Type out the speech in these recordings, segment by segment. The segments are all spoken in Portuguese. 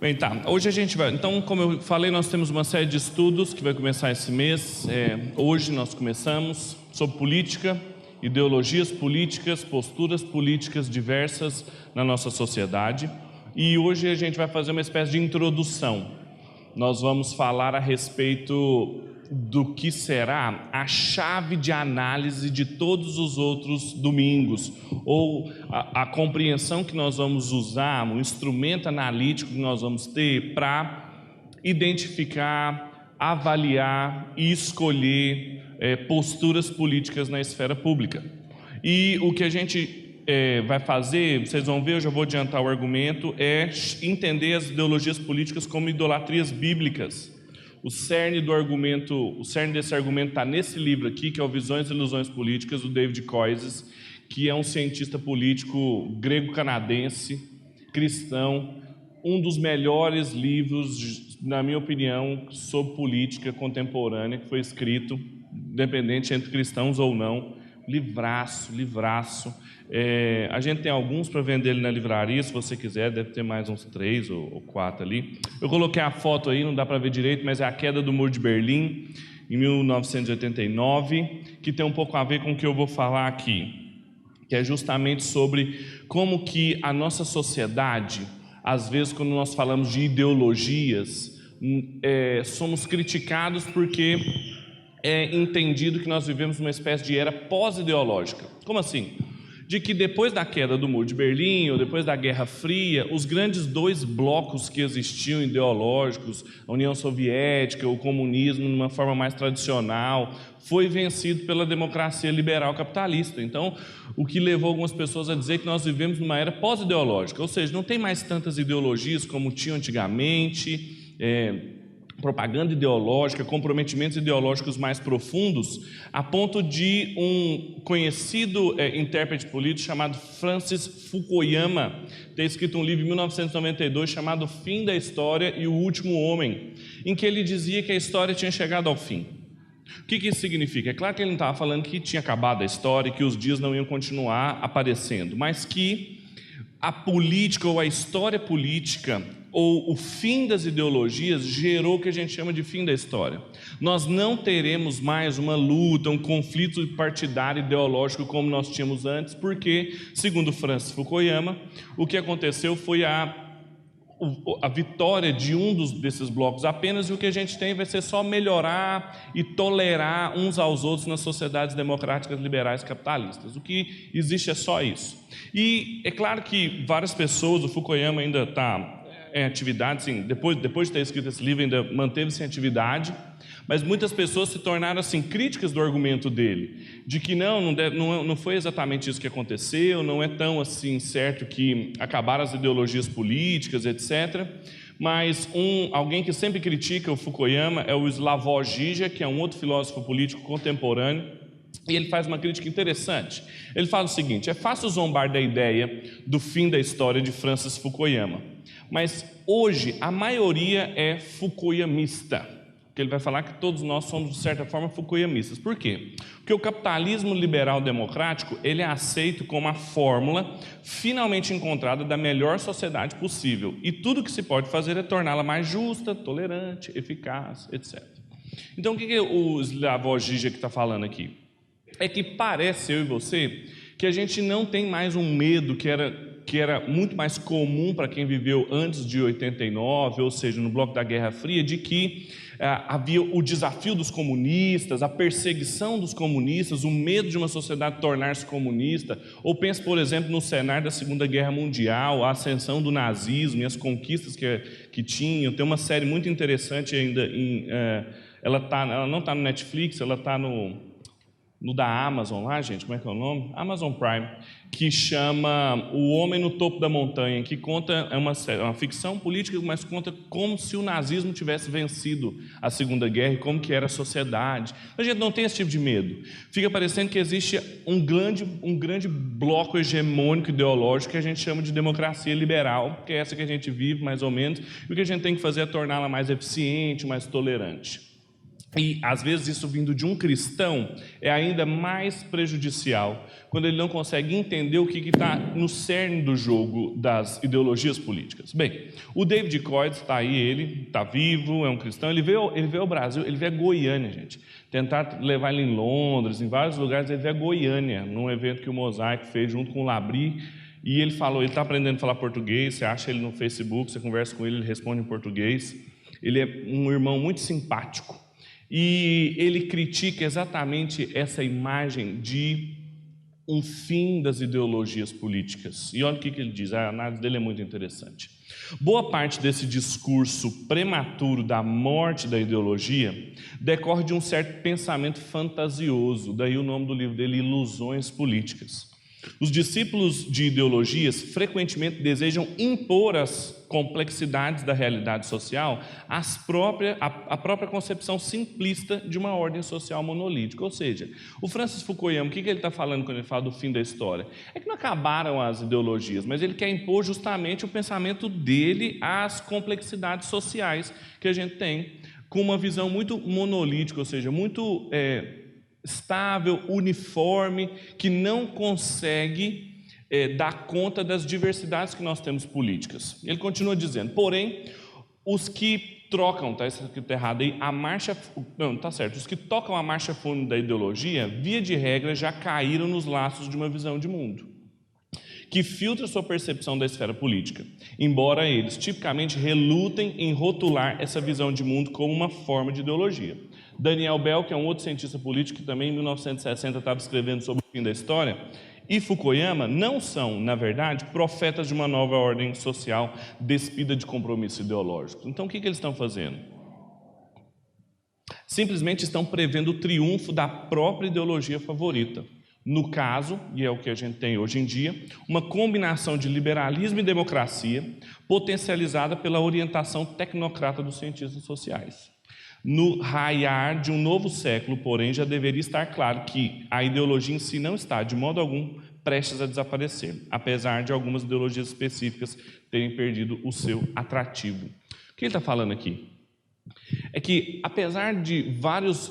Bem, tá. Hoje a gente vai... Então, como eu falei, nós temos uma série de estudos que vai começar esse mês. Hoje nós começamos sobre política, ideologias políticas, posturas políticas diversas na nossa sociedade. E hoje a gente vai fazer uma espécie de introdução. Nós vamos falar a respeito do que será a chave de análise de todos os outros domingos, ou a compreensão que nós vamos usar, um instrumento analítico que nós vamos ter para identificar, avaliar e escolher posturas políticas na esfera pública. E o que a gente vai fazer, vocês vão ver, eu já vou adiantar o argumento, é entender as ideologias políticas como idolatrias bíblicas. O cerne desse argumento está nesse livro aqui, que é o Visões e Ilusões Políticas, do David Koyzis, que é um cientista político grego-canadense, cristão, um dos melhores livros, na minha opinião, sobre política contemporânea, que foi escrito, independente entre cristãos ou não. Livraço. A gente tem alguns para vender ele na livraria, se você quiser, deve ter mais uns 3 ou 4 ali. Eu coloquei a foto aí, não dá para ver direito, mas é a queda do Muro de Berlim, em 1989, que tem um pouco a ver com o que eu vou falar aqui, que é justamente sobre como que a nossa sociedade, às vezes quando nós falamos de ideologias, somos criticados porque é entendido que nós vivemos uma espécie de era pós-ideológica. Como assim? De que depois da queda do Muro de Berlim, ou depois da Guerra Fria, os grandes dois blocos que existiam ideológicos, a União Soviética, o comunismo, de uma forma mais tradicional, foi vencido pela democracia liberal capitalista. Então, o que levou algumas pessoas a dizer que nós vivemos numa era pós-ideológica, ou seja, não tem mais tantas ideologias como tinham antigamente, propaganda ideológica, comprometimentos ideológicos mais profundos, a ponto de um conhecido intérprete político chamado Francis Fukuyama ter escrito um livro em 1992 chamado Fim da História e o Último Homem, em que ele dizia que a história tinha chegado ao fim. O que isso significa? É claro que ele não estava falando que tinha acabado a história e que os dias não iam continuar aparecendo, mas que a política ou a história política ou o fim das ideologias gerou o que a gente chama de fim da história. Nós não teremos mais uma luta, um conflito partidário ideológico como nós tínhamos antes, porque, segundo Francis Fukuyama, o que aconteceu foi a vitória de desses blocos apenas, e o que a gente tem vai ser só melhorar e tolerar uns aos outros nas sociedades democráticas, liberais, capitalistas. O que existe é só isso. E é claro que várias pessoas, o Fukuyama ainda está em atividade, sim, depois de ter escrito esse livro, ainda manteve-se em atividade, mas muitas pessoas se tornaram assim, críticas do argumento dele, de que não foi exatamente isso que aconteceu, não é tão assim certo que acabaram as ideologias políticas, etc. Mas alguém que sempre critica o Fukuyama é o Slavoj Žižek, que é um outro filósofo político contemporâneo, e ele faz uma crítica interessante. Ele fala o seguinte: é fácil zombar da ideia do fim da história de Francis Fukuyama, mas hoje a maioria é fukuyamista, porque ele vai falar que todos nós somos, de certa forma, fukuyamistas. Por quê? Porque o capitalismo liberal democrático, ele é aceito como a fórmula finalmente encontrada da melhor sociedade possível, e tudo que se pode fazer é torná-la mais justa, tolerante, eficaz, etc. Então, o que o Slavoj Žižek está falando aqui? É que parece, eu e você, que a gente não tem mais um medo que era muito mais comum para quem viveu antes de 89, ou seja, no bloco da Guerra Fria, de que havia o desafio dos comunistas, a perseguição dos comunistas, o medo de uma sociedade tornar-se comunista. Ou pense, por exemplo, no cenário da Segunda Guerra Mundial, a ascensão do nazismo e as conquistas que tinham. Tem uma série muito interessante ainda, ela não está no Netflix, ela está no da Amazon lá, gente, como é que é o nome? Amazon Prime, que chama O Homem no Topo da Montanha, que conta, é uma ficção política, mas conta como se o nazismo tivesse vencido a Segunda Guerra e como que era a sociedade. A gente não tem esse tipo de medo. Fica parecendo que existe um grande bloco hegemônico ideológico que a gente chama de democracia liberal, que é essa que a gente vive, mais ou menos, e o que a gente tem que fazer é torná-la mais eficiente, mais tolerante. e às vezes isso vindo de um cristão é ainda mais prejudicial, quando ele não consegue entender o que está no cerne do jogo das ideologias políticas. Bem, o David Coites está aí, ele está vivo, é um cristão, ele veio ao Brasil, ele veio a Goiânia, gente. Tentar levar ele em Londres, em vários lugares, ele veio a Goiânia, num evento que o Mosaic fez junto com o Labri, e ele falou, ele está aprendendo a falar português, você acha ele no Facebook, você conversa com ele, ele responde em português. Ele é um irmão muito simpático. E ele critica exatamente essa imagem de um fim das ideologias políticas. E olha o que ele diz, a análise dele é muito interessante. Boa parte desse discurso prematuro da morte da ideologia decorre de um certo pensamento fantasioso, daí o nome do livro dele, Ilusões Políticas. Os discípulos de ideologias frequentemente desejam impor as complexidades da realidade social à própria concepção simplista de uma ordem social monolítica. Ou seja, o Francis Fukuyama, o que ele está falando quando ele fala do fim da história? É que não acabaram as ideologias, mas ele quer impor justamente o pensamento dele às complexidades sociais que a gente tem, com uma visão muito monolítica, ou seja, muito estável, uniforme, que não consegue dar conta das diversidades que nós temos políticas. Ele continua dizendo, porém, os que trocam, está escrito errado aí, a marcha, não, está certo, os que tocam a marcha fúnebre da ideologia, via de regra, já caíram nos laços de uma visão de mundo, que filtra sua percepção da esfera política, embora eles tipicamente relutem em rotular essa visão de mundo como uma forma de ideologia. Daniel Bell, que é um outro cientista político que também em 1960 estava escrevendo sobre o fim da história, e Fukuyama não são, na verdade, profetas de uma nova ordem social despida de compromissos ideológicos. Então, o que eles estão fazendo? Simplesmente estão prevendo o triunfo da própria ideologia favorita. No caso, e é o que a gente tem hoje em dia, uma combinação de liberalismo e democracia potencializada pela orientação tecnocrata dos cientistas sociais. No raiar de um novo século, porém, já deveria estar claro que a ideologia em si não está, de modo algum, prestes a desaparecer, apesar de algumas ideologias específicas terem perdido o seu atrativo. O que ele está falando aqui? É que, apesar de vários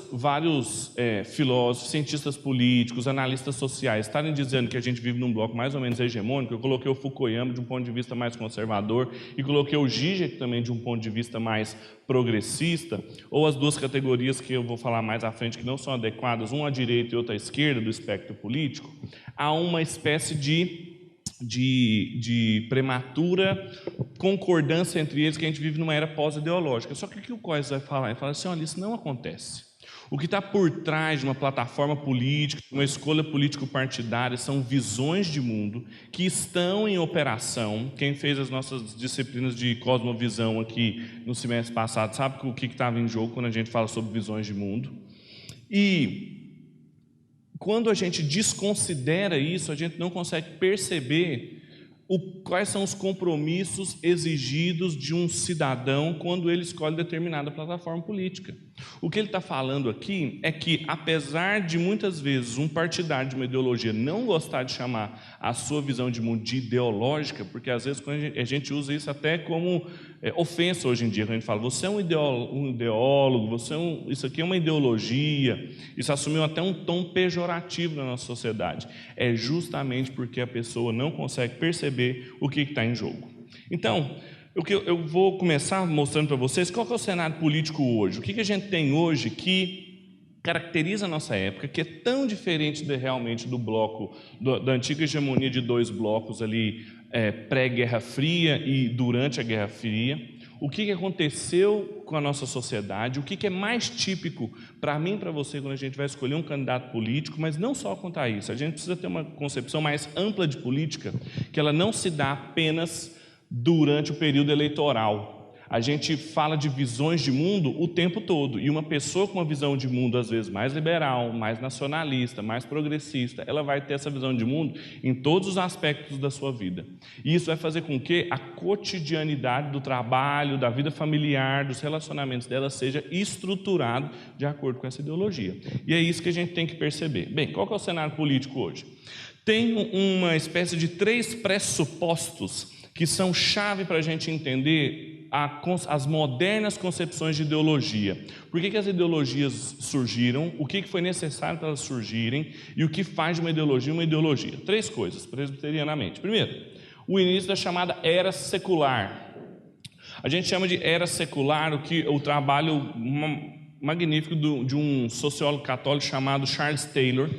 filósofos, cientistas políticos, analistas sociais estarem dizendo que a gente vive num bloco mais ou menos hegemônico, eu coloquei o Fukuyama de um ponto de vista mais conservador e coloquei o Zizek também de um ponto de vista mais progressista, ou as duas categorias que eu vou falar mais à frente que não são adequadas, uma à direita e outra à esquerda do espectro político, há uma espécie de prematura concordância entre eles que a gente vive numa era pós-ideológica. Só que o que o Coites vai falar? Ele fala assim, olha, isso não acontece. O que está por trás de uma plataforma política, uma escolha político-partidária, são visões de mundo que estão em operação. Quem fez as nossas disciplinas de cosmovisão aqui no semestre passado sabe o que estava em jogo quando a gente fala sobre visões de mundo. E quando a gente desconsidera isso, a gente não consegue perceber quais são os compromissos exigidos de um cidadão quando ele escolhe determinada plataforma política. O que ele está falando aqui é que, apesar de muitas vezes um partidário de uma ideologia não gostar de chamar a sua visão de mundo de ideológica, porque às vezes a gente usa isso até como ofensa hoje em dia, quando a gente fala, você é um ideólogo, isso aqui é uma ideologia, isso assumiu até um tom pejorativo na nossa sociedade. É justamente porque a pessoa não consegue perceber o que está em jogo. Então, eu vou começar mostrando para vocês qual que é o cenário político hoje. O que a gente tem hoje que caracteriza a nossa época, que é tão diferente realmente do bloco, da antiga hegemonia de dois blocos ali, pré-Guerra Fria e durante a Guerra Fria. O que aconteceu com a nossa sociedade, o que é mais típico para mim e para você quando a gente vai escolher um candidato político, mas não só quanto a isso. A gente precisa ter uma concepção mais ampla de política, que ela não se dá apenas durante o período eleitoral. A gente fala de visões de mundo o tempo todo, e uma pessoa com uma visão de mundo às vezes mais liberal, mais nacionalista, mais progressista, ela vai ter essa visão de mundo em todos os aspectos da sua vida. E isso vai fazer com que a cotidianidade do trabalho, da vida familiar, dos relacionamentos dela seja estruturado de acordo com essa ideologia. E é isso que a gente tem que perceber. Bem, qual que é o cenário político hoje? Tem uma espécie de 3 pressupostos que são chave para a gente entender as modernas concepções de ideologia. Por que as ideologias surgiram, o que foi necessário para elas surgirem e o que faz de uma ideologia uma ideologia. 3 coisas, presbiterianamente. Primeiro, o início da chamada era secular. A gente chama de era secular o trabalho magnífico de um sociólogo católico chamado Charles Taylor,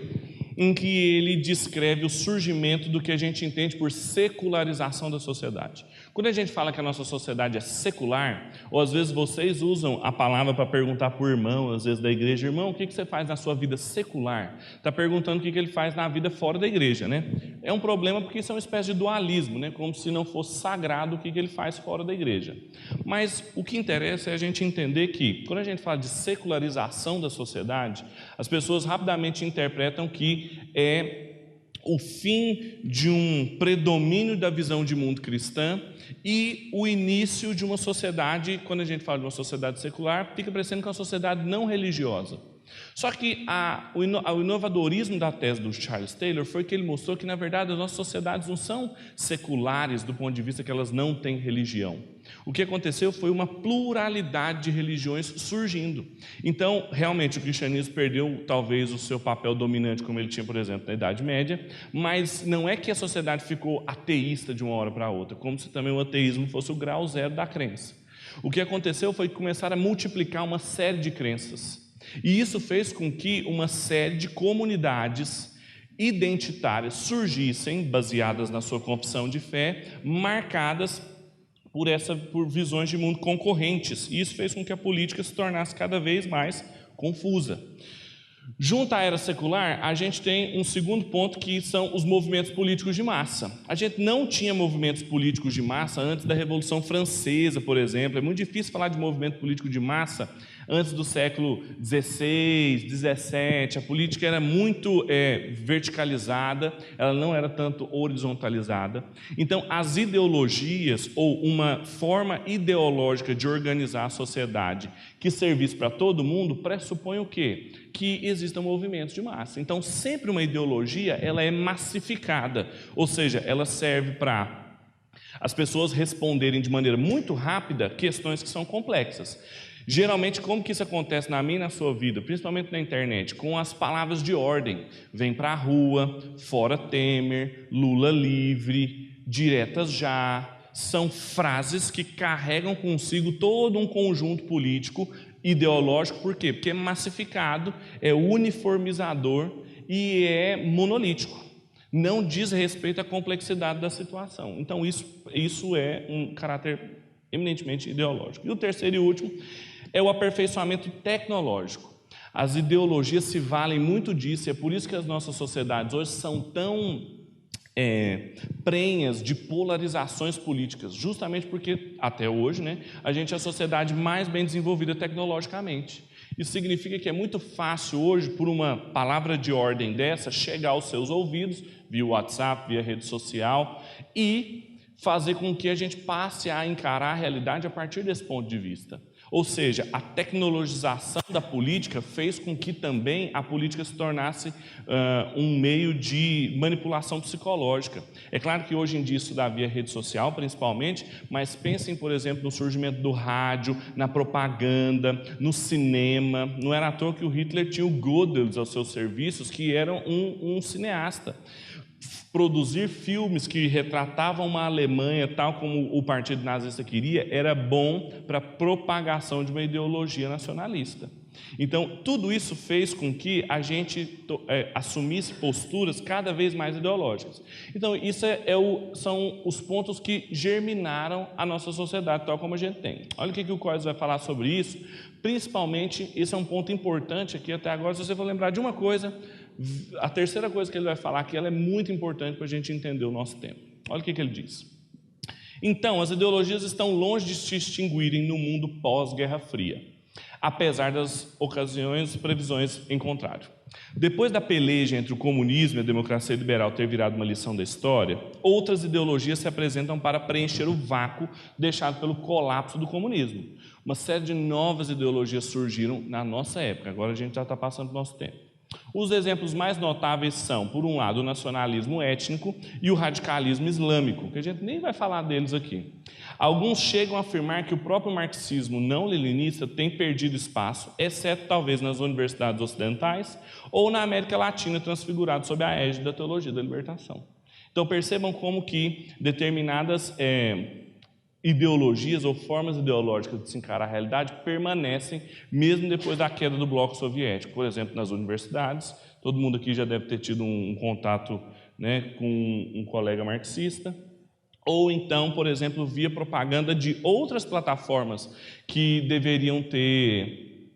em que ele descreve o surgimento do que a gente entende por secularização da sociedade. Quando a gente fala que a nossa sociedade é secular, ou às vezes vocês usam a palavra para perguntar para o irmão, às vezes da igreja, irmão, o que você faz na sua vida secular? Está perguntando o que ele faz na vida fora da igreja, né? É um problema porque isso é uma espécie de dualismo, né? Como se não fosse sagrado o que ele faz fora da igreja. Mas o que interessa é a gente entender que, quando a gente fala de secularização da sociedade, as pessoas rapidamente interpretam que é o fim de um predomínio da visão de mundo cristã e o início de uma sociedade, quando a gente fala de uma sociedade secular, fica parecendo que é uma sociedade não religiosa. Só que o inovadorismo da tese do Charles Taylor foi que ele mostrou que, na verdade, as nossas sociedades não são seculares do ponto de vista que elas não têm religião. O que aconteceu foi uma pluralidade de religiões surgindo. Então, realmente, o cristianismo perdeu, talvez, o seu papel dominante, como ele tinha, por exemplo, na Idade Média, mas não é que a sociedade ficou ateísta de uma hora para outra, como se também o ateísmo fosse o grau zero da crença. O que aconteceu foi que começaram a multiplicar uma série de crenças. E isso fez com que uma série de comunidades identitárias surgissem, baseadas na sua confissão de fé, marcadas por visões de mundo concorrentes. E isso fez com que a política se tornasse cada vez mais confusa. Junto à era secular, a gente tem um segundo ponto, que são os movimentos políticos de massa. A gente não tinha movimentos políticos de massa antes da Revolução Francesa, por exemplo. É muito difícil falar de movimento político de massa antes do século XVI, XVII. A política era muito verticalizada, ela não era tanto horizontalizada. Então, as ideologias, ou uma forma ideológica de organizar a sociedade que servisse para todo mundo, pressupõe o quê? Que existam movimentos de massa. Então, sempre uma ideologia, ela é massificada, ou seja, ela serve para as pessoas responderem de maneira muito rápida questões que são complexas. Geralmente, como que isso acontece na minha e na sua vida, principalmente na internet? Com as palavras de ordem. Vem para a rua, fora Temer, Lula livre, diretas já. São frases que carregam consigo todo um conjunto político, ideológico. Por quê? Porque é massificado, é uniformizador e é monolítico. Não diz respeito à complexidade da situação. Então, isso é um caráter eminentemente ideológico. E o terceiro e último é o aperfeiçoamento tecnológico. As ideologias se valem muito disso, e é por isso que as nossas sociedades hoje são tão prenhas de polarizações políticas, justamente porque, até hoje, a gente é a sociedade mais bem desenvolvida tecnologicamente. Isso significa que é muito fácil hoje, por uma palavra de ordem dessa, chegar aos seus ouvidos, via WhatsApp, via rede social, e fazer com que a gente passe a encarar a realidade a partir desse ponto de vista. Ou seja, a tecnologização da política fez com que também a política se tornasse um meio de manipulação psicológica. É claro que hoje em dia isso dá via rede social, principalmente, mas pensem, por exemplo, no surgimento do rádio, na propaganda, no cinema. Não era à toa que o Hitler tinha o Goebbels aos seus serviços, que era um cineasta. Produzir filmes que retratavam uma Alemanha tal como o partido nazista queria era bom para a propagação de uma ideologia nacionalista. Então, tudo isso fez com que a gente assumisse posturas cada vez mais ideológicas. Então, isso são os pontos que germinaram a nossa sociedade tal como a gente tem. Olha o que o Coiso vai falar sobre isso. Principalmente, esse é um ponto importante aqui até agora. Se você for lembrar de uma coisa, a terceira coisa que ele vai falar aqui, ela é muito importante para a gente entender o nosso tempo. Olha o que ele diz. Então, as ideologias estão longe de se extinguirem no mundo pós-Guerra Fria, apesar das ocasiões e previsões em contrário. Depois da peleja entre o comunismo e a democracia liberal ter virado uma lição da história, outras ideologias se apresentam para preencher o vácuo deixado pelo colapso do comunismo. Uma série de novas ideologias surgiram na nossa época, agora a gente já está passando do nosso tempo. Os exemplos mais notáveis são, por um lado, o nacionalismo étnico e o radicalismo islâmico, que a gente nem vai falar deles aqui. Alguns chegam a afirmar que o próprio marxismo não-leninista tem perdido espaço, exceto talvez nas universidades ocidentais ou na América Latina, transfigurado sob a égide da teologia da libertação. Então percebam como que determinadas ideologias ou formas ideológicas de se encarar a realidade permanecem mesmo depois da queda do bloco soviético. Por exemplo, nas universidades, todo mundo aqui já deve ter tido um contato, né, com um colega marxista, ou então, por exemplo, via propaganda de outras plataformas que deveriam ter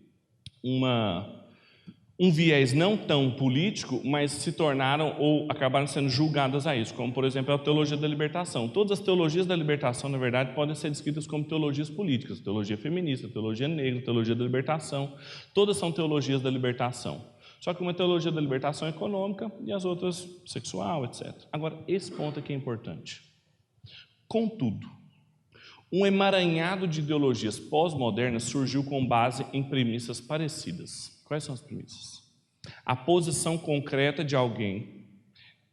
um viés não tão político, mas se tornaram ou acabaram sendo julgadas a isso, como, por exemplo, a teologia da libertação. Todas as teologias da libertação, na verdade, podem ser descritas como teologias políticas, teologia feminista, teologia negra, teologia da libertação, todas são teologias da libertação. Só que uma teologia da libertação econômica e as outras sexual, etc. Agora, esse ponto aqui é importante. Contudo, um emaranhado de ideologias pós-modernas surgiu com base em premissas parecidas. Quais são as premissas? A posição concreta de alguém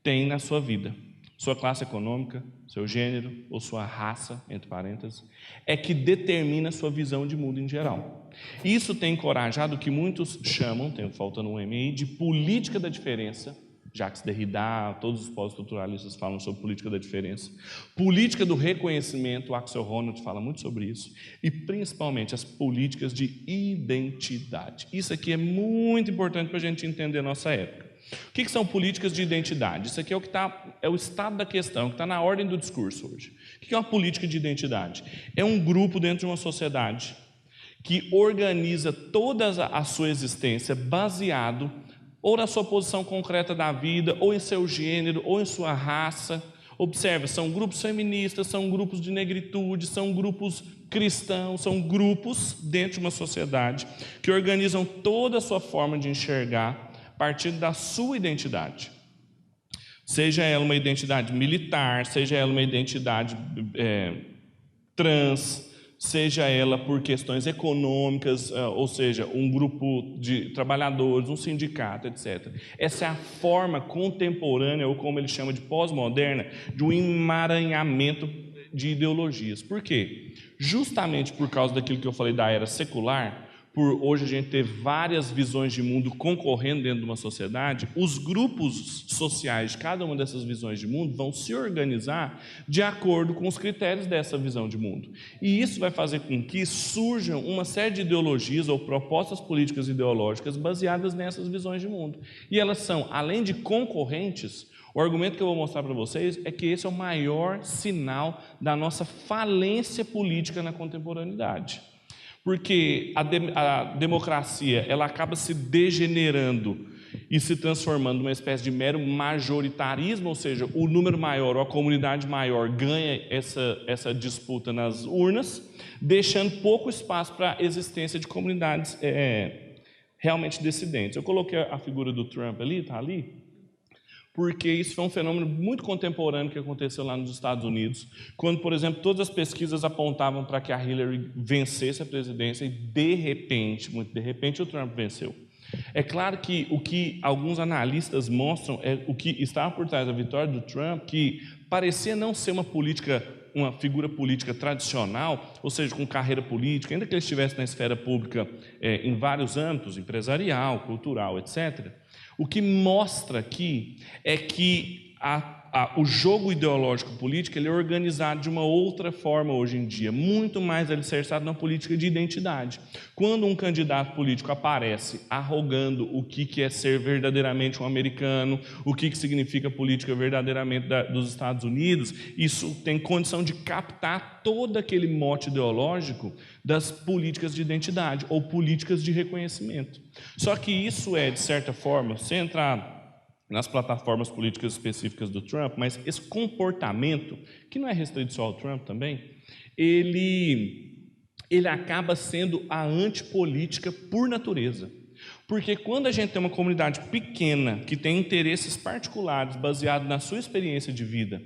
tem na sua vida, sua classe econômica, seu gênero ou sua raça, entre parênteses, é que determina sua visão de mundo em geral. Isso tem encorajado o que muitos chamam, faltando um M aí, de política da diferença. Jacques Derrida, todos os pós-estruturalistas falam sobre política da diferença. Política do reconhecimento, o Axel Honneth fala muito sobre isso. E principalmente as políticas de identidade. Isso aqui é muito importante para a gente entender a nossa época. O que são políticas de identidade? Isso aqui é é o estado da questão, que está na ordem do discurso hoje. O que é uma política de identidade? É um grupo dentro de uma sociedade que organiza toda a sua existência baseado ou na sua posição concreta da vida, ou em seu gênero, ou em sua raça. Observe, são grupos feministas, são grupos de negritude, são grupos cristãos, são grupos dentro de uma sociedade que organizam toda a sua forma de enxergar a partir da sua identidade. Seja ela uma identidade militar, seja ela uma identidade trans, seja ela por questões econômicas, ou seja, um grupo de trabalhadores, um sindicato, etc. Essa é a forma contemporânea, ou como ele chama de pós-moderna, de um emaranhamento de ideologias. Por quê? Justamente por causa daquilo que eu falei da era secular, por hoje a gente ter várias visões de mundo concorrendo dentro de uma sociedade, os grupos sociais de cada uma dessas visões de mundo vão se organizar de acordo com os critérios dessa visão de mundo. E isso vai fazer com que surjam uma série de ideologias ou propostas políticas ideológicas baseadas nessas visões de mundo. E elas são, além de concorrentes, o argumento que eu vou mostrar para vocês é que esse é o maior sinal da nossa falência política na contemporaneidade. Porque a democracia ela acaba se degenerando e se transformando numa espécie de mero majoritarismo, ou seja, o número maior ou a comunidade maior ganha essa disputa nas urnas, deixando pouco espaço para a existência de comunidades realmente dissidentes. Eu coloquei a figura do Trump ali, está ali, porque isso foi um fenômeno muito contemporâneo que aconteceu lá nos Estados Unidos, quando, por exemplo, todas as pesquisas apontavam para que a Hillary vencesse a presidência e, de repente, muito de repente, o Trump venceu. É claro que o que alguns analistas mostram é o que estava por trás da vitória do Trump, que parecia não ser uma figura política tradicional, ou seja, com carreira política, ainda que ele estivesse na esfera pública em vários âmbitos, empresarial, cultural, etc., o que mostra aqui é que o jogo ideológico político ele é organizado de uma outra forma hoje em dia, muito mais alicerçado na política de identidade. Quando um candidato político aparece arrogando o que é ser verdadeiramente um americano, o que significa política verdadeiramente dos Estados Unidos, isso tem condição de captar todo aquele mote ideológico das políticas de identidade ou políticas de reconhecimento. Só que isso de certa forma, sem entrar nas plataformas políticas específicas do Trump, mas esse comportamento, que não é restrito só ao Trump também, ele acaba sendo a antipolítica por natureza. Porque quando a gente tem uma comunidade pequena, que tem interesses particulares baseados na sua experiência de vida,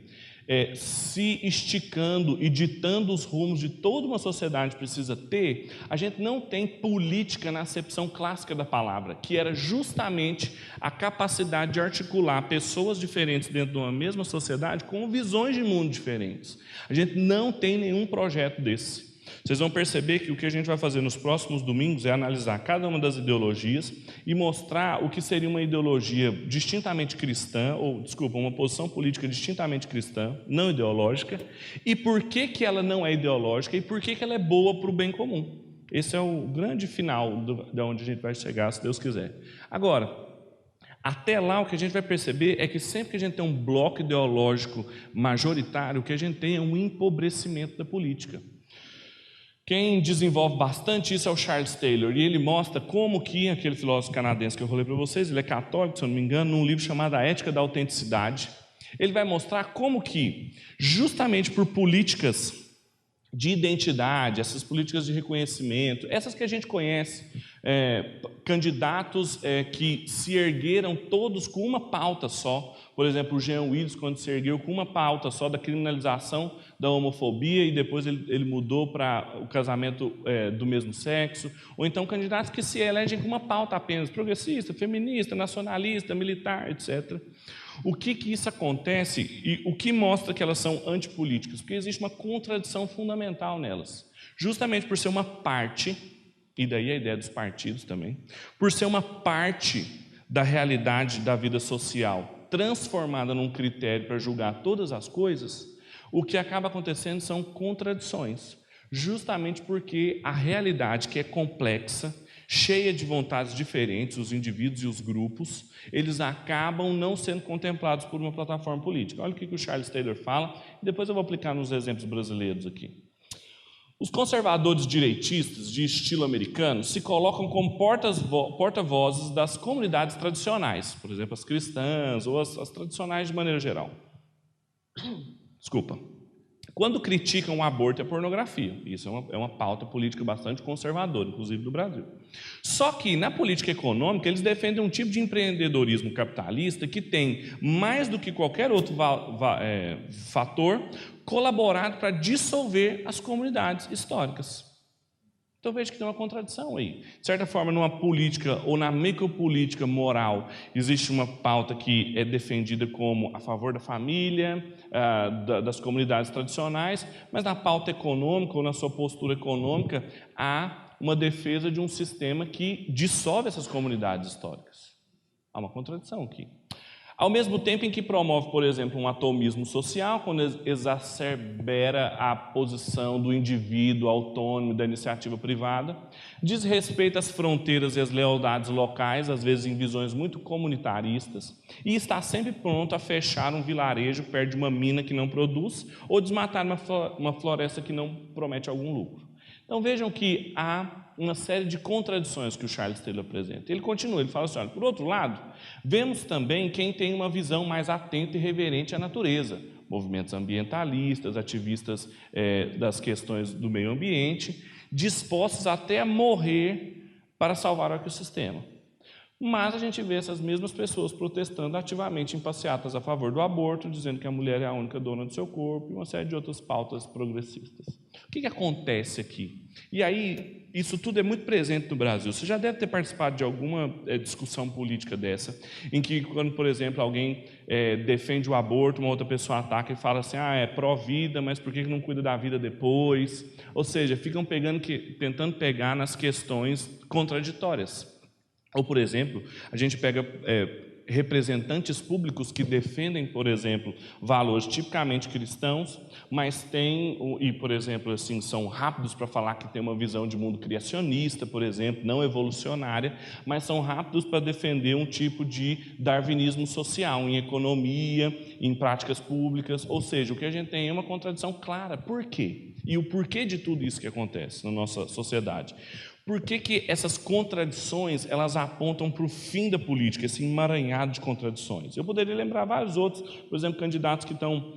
se esticando e ditando os rumos de toda uma sociedade precisa ter, a gente não tem política na acepção clássica da palavra, que era justamente a capacidade de articular pessoas diferentes dentro de uma mesma sociedade com visões de mundo diferentes. A gente não tem nenhum projeto desse. Vocês vão perceber que o que a gente vai fazer nos próximos domingos é analisar cada uma das ideologias e mostrar o que seria uma ideologia distintamente cristã, uma posição política distintamente cristã, não ideológica, e por que ela não é ideológica e por que ela é boa para o bem comum. Esse é o grande final de onde a gente vai chegar, se Deus quiser. Agora, até lá, o que a gente vai perceber é que sempre que a gente tem um bloco ideológico majoritário, o que a gente tem é um empobrecimento da política. Quem desenvolve bastante isso é o Charles Taylor, e ele mostra como que, aquele filósofo canadense que eu falei para vocês, ele é católico, se eu não me engano, num livro chamado A Ética da Autenticidade, ele vai mostrar como que, justamente por políticas de identidade, essas políticas de reconhecimento, essas que a gente conhece, candidatos que se ergueram todos com uma pauta só. Por exemplo, o Jean Willis, quando se ergueu com uma pauta só da criminalização da homofobia e depois ele mudou para o casamento do mesmo sexo. Ou então candidatos que se elegem com uma pauta apenas progressista, feminista, nacionalista, militar, etc. O que isso acontece e o que mostra que elas são antipolíticas? Porque existe uma contradição fundamental nelas. Justamente por ser uma parte, e daí a ideia dos partidos também, por ser uma parte da realidade da vida social transformada num critério para julgar todas as coisas, o que acaba acontecendo são contradições. Justamente porque a realidade, que é complexa, cheia de vontades diferentes, os indivíduos e os grupos, eles acabam não sendo contemplados por uma plataforma política. Olha o que o Charles Taylor fala, e depois eu vou aplicar nos exemplos brasileiros aqui. Os conservadores direitistas de estilo americano se colocam como porta-vozes das comunidades tradicionais, por exemplo, as cristãs ou as tradicionais de maneira geral. Desculpa. Quando criticam o aborto e a pornografia, isso é uma pauta política bastante conservadora, inclusive do Brasil. Só que na política econômica eles defendem um tipo de empreendedorismo capitalista que tem, mais do que qualquer outro fator, colaborado para dissolver as comunidades históricas. Então veja que tem uma contradição aí. De certa forma, numa política ou na micropolítica moral, existe uma pauta que é defendida como a favor da família, das comunidades tradicionais, mas na pauta econômica ou na sua postura econômica, há uma defesa de um sistema que dissolve essas comunidades históricas. Há uma contradição aqui. Ao mesmo tempo em que promove, por exemplo, um atomismo social, quando exacerbera a posição do indivíduo autônomo da iniciativa privada, desrespeita as fronteiras e as lealdades locais, às vezes em visões muito comunitaristas, e está sempre pronto a fechar um vilarejo perto de uma mina que não produz ou desmatar uma floresta que não promete algum lucro. Então vejam que há uma série de contradições que o Charles Taylor apresenta. Ele continua, ele fala assim, olha, por outro lado, vemos também quem tem uma visão mais atenta e reverente à natureza, movimentos ambientalistas, ativistas das questões do meio ambiente, dispostos até a morrer para salvar o ecossistema. Mas a gente vê essas mesmas pessoas protestando ativamente em passeatas a favor do aborto, dizendo que a mulher é a única dona do seu corpo e uma série de outras pautas progressistas. O que acontece aqui? E aí, isso tudo é muito presente no Brasil. Você já deve ter participado de alguma discussão política dessa, em que, quando, por exemplo, alguém defende o aborto, uma outra pessoa ataca e fala assim, é pró-vida, mas por que não cuida da vida depois? Ou seja, ficam tentando pegar nas questões contraditórias. Ou, por exemplo, a gente pega representantes públicos que defendem, por exemplo, valores tipicamente cristãos, mas por exemplo, assim, são rápidos para falar que tem uma visão de mundo criacionista, por exemplo, não evolucionária, mas são rápidos para defender um tipo de darwinismo social, em economia, em práticas públicas, ou seja, o que a gente tem é uma contradição clara. Por quê? E o porquê de tudo isso que acontece na nossa sociedade? Por que essas contradições elas apontam para o fim da política, esse emaranhado de contradições? Eu poderia lembrar vários outros, por exemplo, candidatos que estão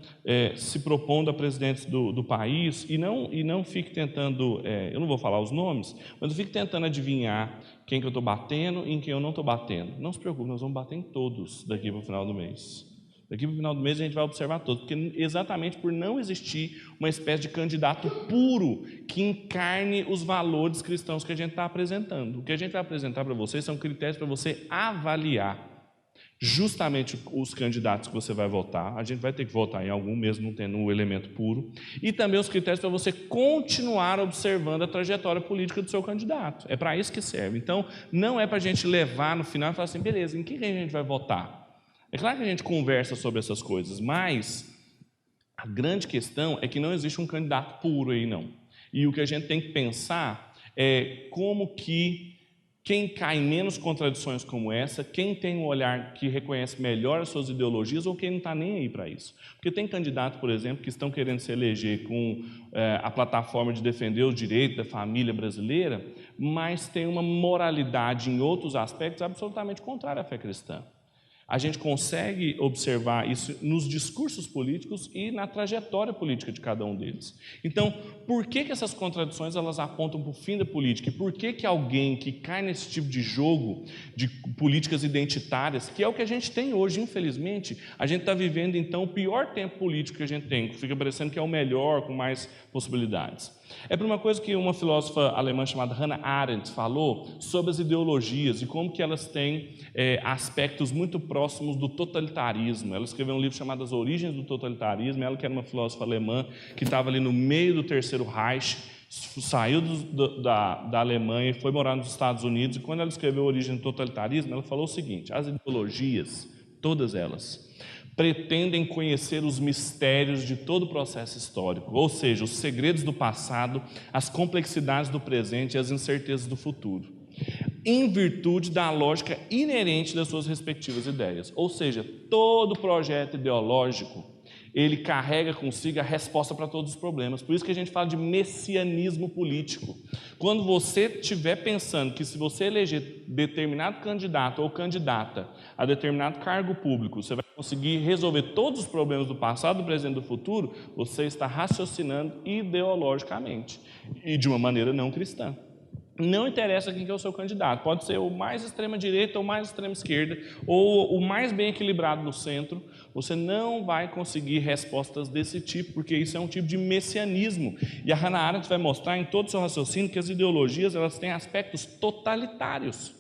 se propondo a presidentes do país e não fique tentando, eu não vou falar os nomes, mas eu fico tentando adivinhar quem que eu estou batendo e em quem eu não estou batendo. Não se preocupe, nós vamos bater em todos daqui para o final do mês. Daqui para o final do mês a gente vai observar todos, porque exatamente por não existir uma espécie de candidato puro que encarne os valores cristãos que a gente está apresentando. O que a gente vai apresentar para vocês são critérios para você avaliar justamente os candidatos que você vai votar. A gente vai ter que votar em algum, mesmo não tendo um elemento puro. E também os critérios para você continuar observando a trajetória política do seu candidato. É para isso que serve. Então, não é para a gente levar no final e falar assim, beleza, em quem a gente vai votar? É claro que a gente conversa sobre essas coisas, mas a grande questão é que não existe um candidato puro aí, não. E o que a gente tem que pensar é como que quem cai em menos contradições como essa, quem tem um olhar que reconhece melhor as suas ideologias ou quem não está nem aí para isso. Porque tem candidatos, por exemplo, que estão querendo se eleger com a plataforma de defender os direitos da família brasileira, mas tem uma moralidade em outros aspectos absolutamente contrária à fé cristã. A gente consegue observar isso nos discursos políticos e na trajetória política de cada um deles. Então, por que essas contradições elas apontam para o fim da política? E por que alguém que cai nesse tipo de jogo de políticas identitárias, que é o que a gente tem hoje, infelizmente, a gente está vivendo, então, o pior tempo político que a gente tem, que fica parecendo que é o melhor, com mais possibilidades. É por uma coisa que uma filósofa alemã chamada Hannah Arendt falou sobre as ideologias e como que elas têm aspectos muito próximos do totalitarismo. Ela escreveu um livro chamado As Origens do Totalitarismo. Ela, que era uma filósofa alemã que estava ali no meio do Terceiro Reich, saiu da Alemanha e foi morar nos Estados Unidos. E quando ela escreveu A Origem do Totalitarismo, ela falou o seguinte: as ideologias, todas elas, pretendem conhecer os mistérios de todo o processo histórico, ou seja, os segredos do passado, as complexidades do presente e as incertezas do futuro, em virtude da lógica inerente das suas respectivas ideias. Ou seja, todo projeto ideológico, ele carrega consigo a resposta para todos os problemas. Por isso que a gente fala de messianismo político. Quando você estiver pensando que se você eleger determinado candidato ou candidata a determinado cargo público, você vai conseguir resolver todos os problemas do passado, do presente e do futuro, você está raciocinando ideologicamente e de uma maneira não cristã. Não interessa quem que é o seu candidato, pode ser o mais extrema-direita ou o mais extrema-esquerda, ou o mais bem equilibrado no centro, você não vai conseguir respostas desse tipo, porque isso é um tipo de messianismo. E a Hannah Arendt vai mostrar em todo o seu raciocínio que as ideologias elas têm aspectos totalitários.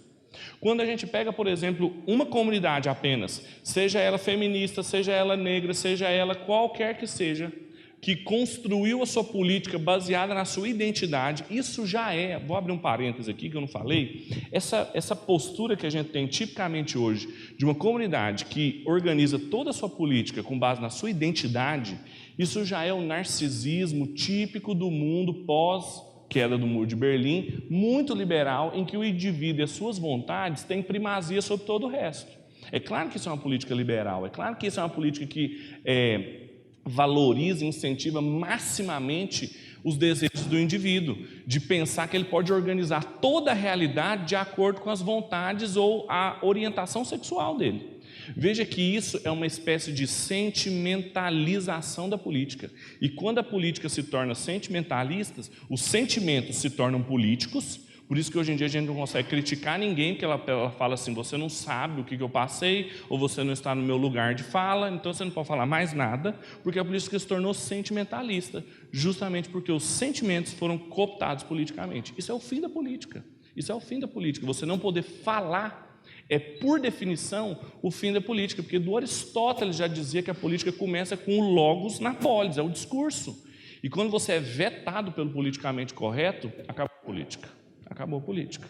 Quando a gente pega, por exemplo, uma comunidade apenas, seja ela feminista, seja ela negra, seja ela qualquer que seja, que construiu a sua política baseada na sua identidade, isso já é, vou abrir um parênteses aqui que eu não falei, essa postura que a gente tem tipicamente hoje, de uma comunidade que organiza toda a sua política com base na sua identidade, isso já é o narcisismo típico do mundo pós-queda do Muro de Berlim, muito liberal, em que o indivíduo e as suas vontades têm primazia sobre todo o resto. É claro que isso é uma política liberal, é claro que isso é uma política que valoriza e incentiva maximamente os desejos do indivíduo, de pensar que ele pode organizar toda a realidade de acordo com as vontades ou a orientação sexual dele. Veja que isso é uma espécie de sentimentalização da política. E quando a política se torna sentimentalista, os sentimentos se tornam políticos. Por isso que hoje em dia a gente não consegue criticar ninguém, porque ela fala assim, você não sabe o que eu passei, ou você não está no meu lugar de fala, então você não pode falar mais nada, porque a política se tornou sentimentalista, justamente porque os sentimentos foram cooptados politicamente. Isso é o fim da política. Isso é o fim da política. Você não poder falar é, por definição, o fim da política, porque do Aristóteles já dizia que a política começa com o logos na polis, é o discurso. E quando você é vetado pelo politicamente correto, acaba a política. Acabou a política.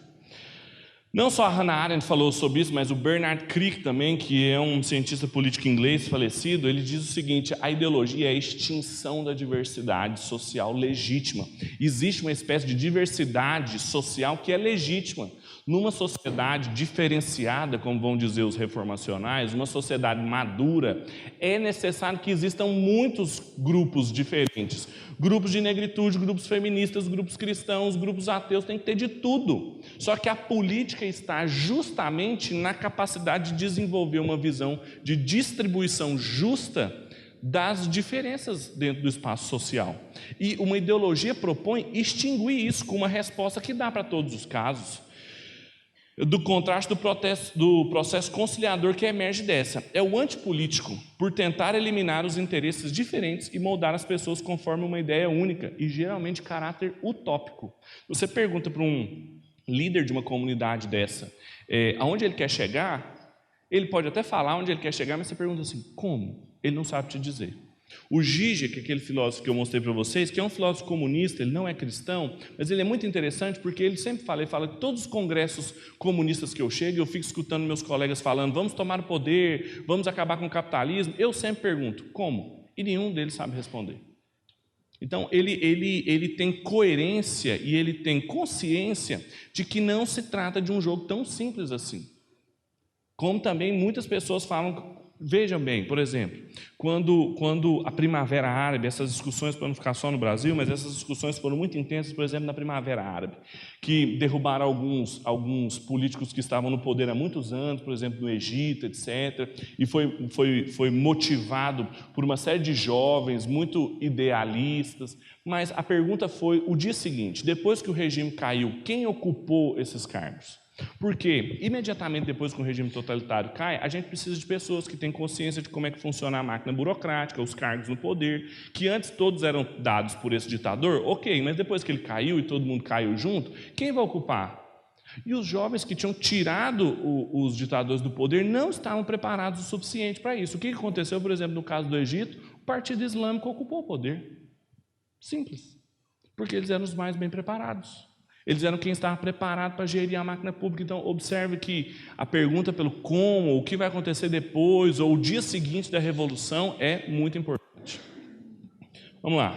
Não só a Hannah Arendt falou sobre isso, mas o Bernard Crick também, que é um cientista político inglês falecido, ele diz o seguinte: a ideologia é a extinção da diversidade social legítima. Existe uma espécie de diversidade social que é legítima. Numa sociedade diferenciada, como vão dizer os reformacionais, uma sociedade madura, é necessário que existam muitos grupos diferentes. Grupos de negritude, grupos feministas, grupos cristãos, grupos ateus, tem que ter de tudo. Só que a política está justamente na capacidade de desenvolver uma visão de distribuição justa das diferenças dentro do espaço social. E uma ideologia propõe extinguir isso com uma resposta que dá para todos os casos. do contraste do processo conciliador que emerge dessa. É o antipolítico, por tentar eliminar os interesses diferentes e moldar as pessoas conforme uma ideia única e geralmente de caráter utópico. Você pergunta para um líder de uma comunidade dessa, aonde ele quer chegar, ele pode até falar onde ele quer chegar, mas você pergunta assim, como? Ele não sabe te dizer. O Zizek, aquele filósofo que eu mostrei para vocês, que é um filósofo comunista, ele não é cristão, mas ele é muito interessante porque ele sempre fala, ele fala que todos os congressos comunistas que eu chego, eu fico escutando meus colegas falando, vamos tomar o poder, vamos acabar com o capitalismo, eu sempre pergunto, como? E nenhum deles sabe responder. Então, ele tem coerência e ele tem consciência de que não se trata de um jogo tão simples assim. Como também muitas pessoas falam. Vejam bem, por exemplo, quando a Primavera Árabe, essas discussões, para não ficar só no Brasil, mas essas discussões foram muito intensas, por exemplo, na Primavera Árabe, que derrubaram alguns políticos que estavam no poder há muitos anos, por exemplo, no Egito, etc., e foi motivado por uma série de jovens muito idealistas, mas a pergunta foi o dia seguinte, depois que o regime caiu, quem ocupou esses cargos? Porque imediatamente depois que o regime totalitário cai, a gente precisa de pessoas que têm consciência de como é que funciona a máquina burocrática, os cargos no poder, que antes todos eram dados por esse ditador, ok, mas depois que ele caiu e todo mundo caiu junto, quem vai ocupar? E os jovens que tinham tirado os ditadores do poder não estavam preparados o suficiente para isso. O que aconteceu, por exemplo, no caso do Egito? O Partido Islâmico ocupou o poder. Simples. Porque eles eram os mais bem preparados. Eles eram quem estava preparado para gerir a máquina pública. Então, observe que a pergunta pelo como, o que vai acontecer depois, ou o dia seguinte da Revolução é muito importante. Vamos lá.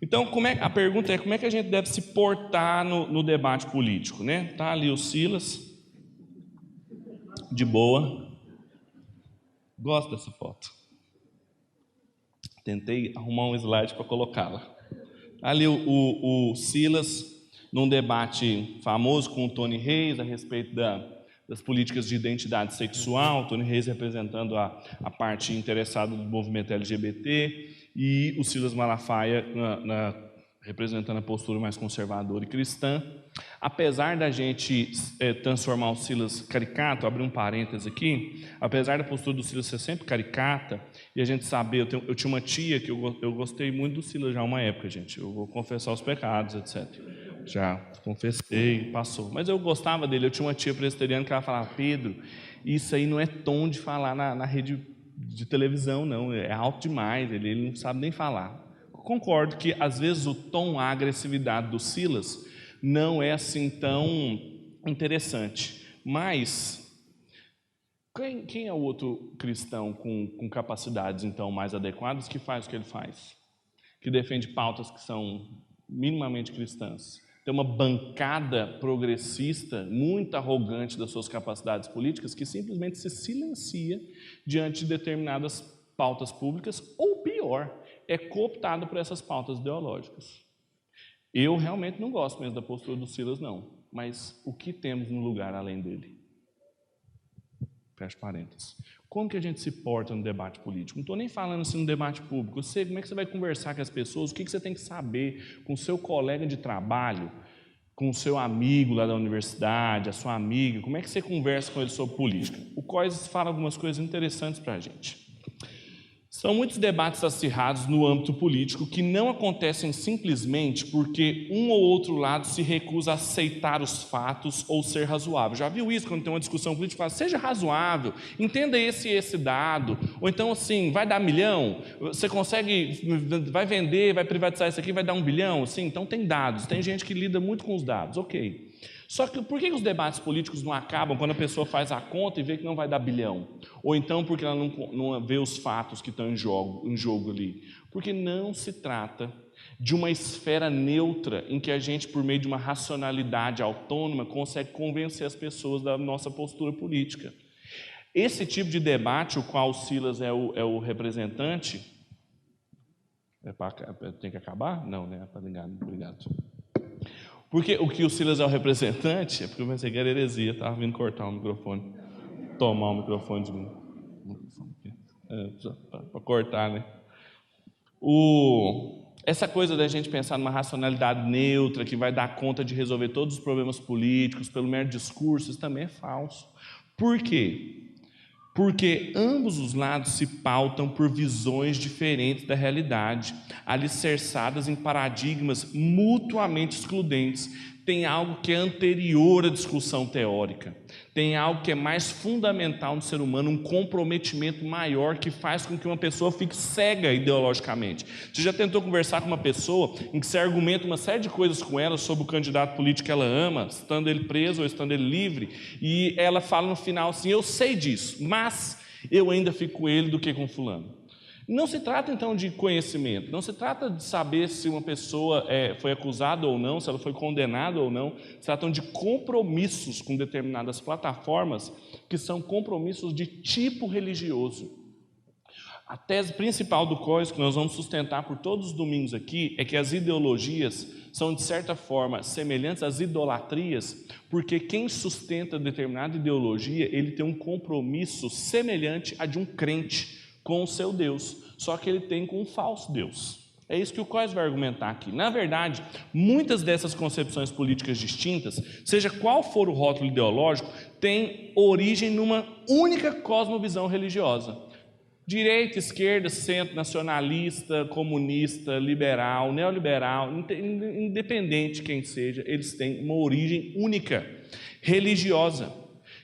Então, a pergunta é como é que a gente deve se portar no debate político, né? Está ali o Silas, de boa. Gosto dessa foto. Tentei arrumar um slide para colocá-la. Ali o Silas, num debate famoso com o Tony Reis a respeito das políticas de identidade sexual, Tony Reis representando a parte interessada do movimento LGBT e o Silas Malafaia representando a postura mais conservadora e cristã. Apesar da gente transformar o Silas caricato, abrir um parênteses aqui, apesar da postura do Silas ser sempre caricata, e a gente saber, eu tinha uma tia que eu gostei muito do Silas já uma época, gente, eu vou confessar os pecados, etc. Já confessei, passou. Mas eu gostava dele, eu tinha uma tia presbiteriana que ela falava, Pedro, isso aí não é tom de falar na rede de televisão, não, é alto demais, ele não sabe nem falar. Concordo que, às vezes, o tom, a agressividade do Silas não é assim tão interessante. Mas, quem é o outro cristão com capacidades, então, mais adequadas que faz o que ele faz? Que defende pautas que são minimamente cristãs? Tem uma bancada progressista, muito arrogante das suas capacidades políticas, que simplesmente se silencia diante de determinadas pautas públicas, ou pior, é cooptado por essas pautas ideológicas. Eu realmente não gosto mesmo da postura do Silas, não. Mas o que temos no lugar além dele? Fecha parênteses. Como que a gente se porta no debate político? Não estou nem falando assim no debate público. Como é que você vai conversar com as pessoas? O que você tem que saber com o seu colega de trabalho, com o seu amigo lá da universidade, a sua amiga? Como é que você conversa com ele sobre política? O Coises fala algumas coisas interessantes para a gente. São muitos debates acirrados no âmbito político que não acontecem simplesmente porque um ou outro lado se recusa a aceitar os fatos ou ser razoável. Já viu isso quando tem uma discussão política? Fala, seja razoável, entenda esse e esse dado. Ou então assim, vai dar 1 milhão? Você consegue, vai vender, vai privatizar isso aqui, vai dar 1 bilhão? Sim, então tem dados, tem gente que lida muito com os dados, ok. Só que por que os debates políticos não acabam quando a pessoa faz a conta e vê que não vai dar bilhão? Ou então porque ela não vê os fatos que estão em jogo ali? Porque não se trata de uma esfera neutra em que a gente, por meio de uma racionalidade autônoma, consegue convencer as pessoas da nossa postura política. Esse tipo de debate, o qual o Silas é o representante... Tem que acabar? Não, né? Obrigado. Porque o que o Silas é o representante, é porque eu pensei que era heresia, estava vindo cortar o microfone, tomar o microfone de mim. Para cortar, né? Essa coisa da gente pensar numa racionalidade neutra que vai dar conta de resolver todos os problemas políticos pelo mero discurso, isso também é falso. Por quê? Porque ambos os lados se pautam por visões diferentes da realidade, alicerçadas em paradigmas mutuamente excludentes. Tem algo que é anterior à discussão teórica, tem algo que é mais fundamental no ser humano, um comprometimento maior que faz com que uma pessoa fique cega ideologicamente. Você já tentou conversar com uma pessoa em que você argumenta uma série de coisas com ela sobre o candidato político que ela ama, estando ele preso ou estando ele livre, e ela fala no final assim: eu sei disso, mas eu ainda fico com ele do que com fulano. Não se trata então de conhecimento, não se trata de saber se uma pessoa foi acusada ou não, se ela foi condenada ou não. Se tratam de compromissos com determinadas plataformas que são compromissos de tipo religioso. A tese principal do COIS, que nós vamos sustentar por todos os domingos aqui, é que as ideologias são, de certa forma, semelhantes às idolatrias, porque quem sustenta determinada ideologia, ele tem um compromisso semelhante a de um crente com o seu Deus, só que ele tem com um falso Deus. É isso que o COIS vai argumentar aqui. Na verdade, muitas dessas concepções políticas distintas, seja qual for o rótulo ideológico, têm origem numa única cosmovisão religiosa. Direita, esquerda, centro, nacionalista, comunista, liberal, neoliberal, independente de quem seja, eles têm uma origem única, religiosa,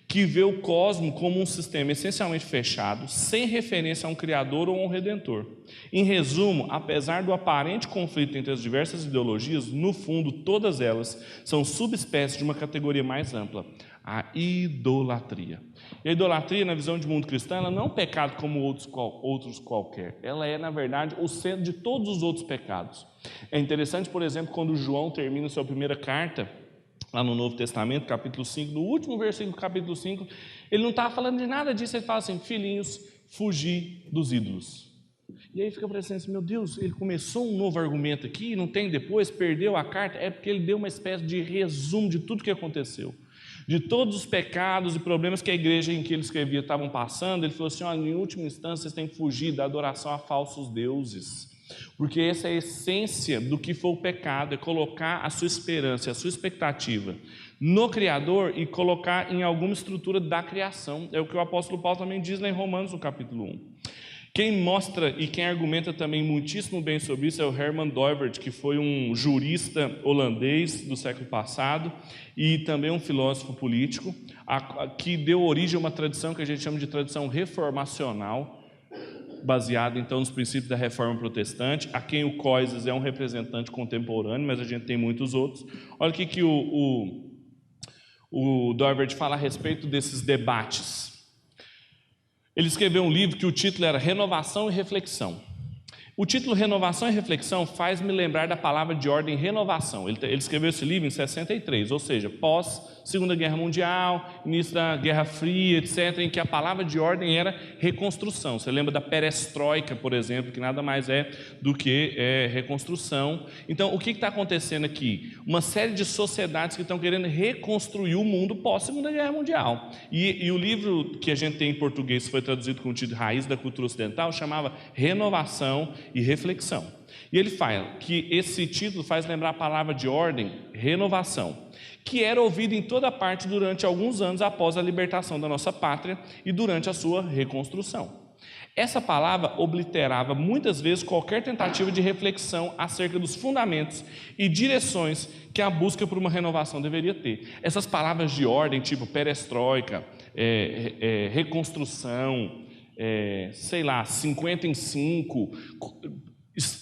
que vê o cosmos como um sistema essencialmente fechado, sem referência a um Criador ou a um Redentor. Em resumo, apesar do aparente conflito entre as diversas ideologias, no fundo, todas elas são subespécies de uma categoria mais ampla, a idolatria. E a idolatria, na visão de mundo cristão, ela não é um pecado como outros qualquer. Ela é, na verdade, o centro de todos os outros pecados. É interessante, por exemplo, quando João termina sua primeira carta, lá no Novo Testamento, capítulo 5, no último versículo do capítulo 5, ele não estava falando de nada disso, ele fala assim: filhinhos, fugi dos ídolos. E aí fica parecendo assim: meu Deus, ele começou um novo argumento aqui, não tem depois, perdeu a carta. É porque ele deu uma espécie de resumo de tudo que aconteceu, de todos os pecados e problemas que a igreja em que ele escrevia estavam passando. Ele falou assim: olha, em última instância, vocês têm que fugir da adoração a falsos deuses, porque essa é a essência do que foi o pecado, é colocar a sua esperança, a sua expectativa no Criador e colocar em alguma estrutura da criação. É o que o apóstolo Paulo também diz lá em Romanos, no capítulo 1. Quem mostra e quem argumenta também muitíssimo bem sobre isso é o Herman Doivert, que foi um jurista holandês do século passado e também um filósofo político, que deu origem a uma tradição que a gente chama de tradição reformacional, baseado então nos princípios da Reforma Protestante, a quem o Coises é um representante contemporâneo, mas a gente tem muitos outros. Olha o que o Doivert fala a respeito desses debates. Ele escreveu um livro que o título era Renovação e Reflexão. O título Renovação e Reflexão faz-me lembrar da palavra de ordem renovação. Ele escreveu esse livro em 63, ou seja, pós Segunda Guerra Mundial, início da Guerra Fria, etc., em que a palavra de ordem era reconstrução. Você lembra da perestroika, por exemplo, que nada mais é do que reconstrução. Então, o que está acontecendo aqui? Uma série de sociedades que estão querendo reconstruir o mundo pós Segunda Guerra Mundial. E o livro que a gente tem em português, foi traduzido com o título Raiz da Cultura Ocidental, chamava Renovação e Reflexão. E ele fala que esse título faz lembrar a palavra de ordem, renovação, que era ouvida em toda parte durante alguns anos após a libertação da nossa pátria e durante a sua reconstrução. Essa palavra obliterava muitas vezes qualquer tentativa de reflexão acerca dos fundamentos e direções que a busca por uma renovação deveria ter. Essas palavras de ordem, tipo perestroika, reconstrução, 50 em 5,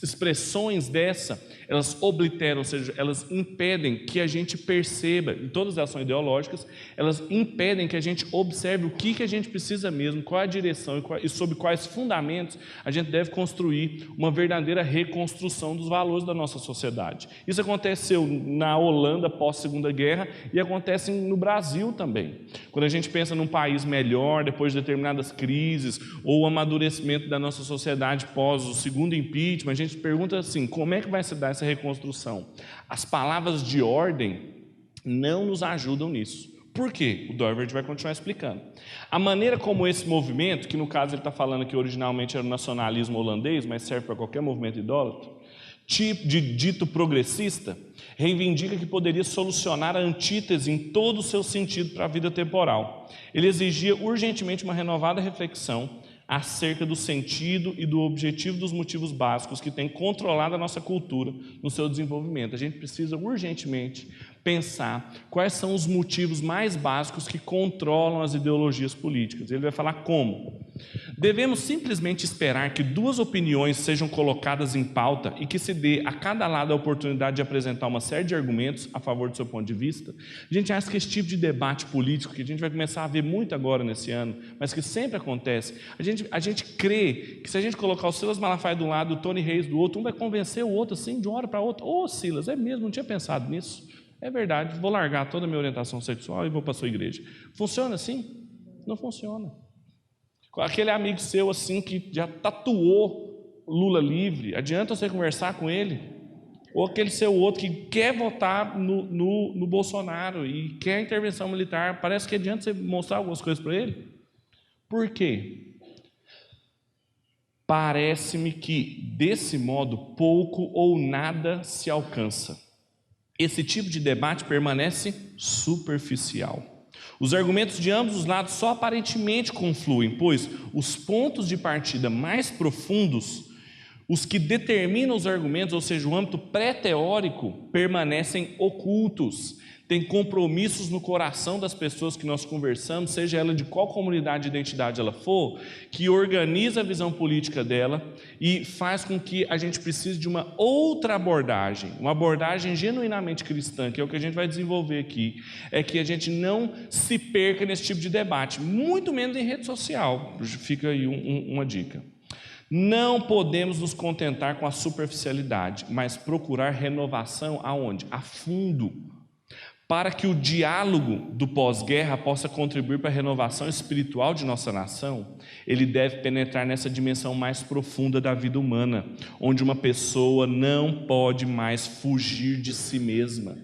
expressões dessa, elas obliteram, ou seja, elas impedem que a gente perceba, e todas elas são ideológicas, elas impedem que a gente observe o que a gente precisa mesmo, qual a direção e sobre quais fundamentos a gente deve construir uma verdadeira reconstrução dos valores da nossa sociedade. Isso aconteceu na Holanda pós-Segunda Guerra e acontece no Brasil também. Quando a gente pensa num país melhor, depois de determinadas crises, ou o amadurecimento da nossa sociedade pós o segundo impeachment, a gente pergunta assim: como é que vai se dar essa reconstrução? As palavras de ordem não nos ajudam nisso. Por quê? O Doivert vai continuar explicando. A maneira como esse movimento, que no caso ele está falando que originalmente era o nacionalismo holandês, mas serve para qualquer movimento idólatra, dito progressista, reivindica que poderia solucionar a antítese em todo o seu sentido para a vida temporal. Ele exigia urgentemente uma renovada reflexão acerca do sentido e do objetivo dos motivos básicos que têm controlado a nossa cultura no seu desenvolvimento. A gente precisa urgentemente pensar quais são os motivos mais básicos que controlam as ideologias políticas. Ele vai falar como. Devemos simplesmente esperar que duas opiniões sejam colocadas em pauta e que se dê a cada lado a oportunidade de apresentar uma série de argumentos a favor do seu ponto de vista. A gente acha que esse tipo de debate político, que a gente vai começar a ver muito agora nesse ano, mas que sempre acontece, a gente crê que se a gente colocar o Silas Malafaia de um lado e o Tony Reis do outro, um vai convencer o outro assim de uma hora para outra. Ô Silas, é mesmo, não tinha pensado nisso. É verdade, vou largar toda a minha orientação sexual e vou para a sua igreja. Funciona assim? Não funciona. Aquele amigo seu assim que já tatuou Lula livre, adianta você conversar com ele? Ou aquele seu outro que quer votar no Bolsonaro e quer intervenção militar, parece que adianta você mostrar algumas coisas para ele? Por quê? Parece-me que desse modo pouco ou nada se alcança. Esse tipo de debate permanece superficial. Os argumentos de ambos os lados só aparentemente confluem, pois os pontos de partida mais profundos, os que determinam os argumentos, ou seja, o âmbito pré-teórico, permanecem ocultos. Tem compromissos no coração das pessoas que nós conversamos, seja ela de qual comunidade de identidade ela for, que organiza a visão política dela e faz com que a gente precise de uma outra abordagem, uma abordagem genuinamente cristã, que é o que a gente vai desenvolver aqui, é que a gente não se perca nesse tipo de debate, muito menos em rede social. Fica aí uma dica. Não podemos nos contentar com a superficialidade, mas procurar renovação aonde? A fundo. Para que o diálogo do pós-guerra possa contribuir para a renovação espiritual de nossa nação, ele deve penetrar nessa dimensão mais profunda da vida humana, onde uma pessoa não pode mais fugir de si mesma.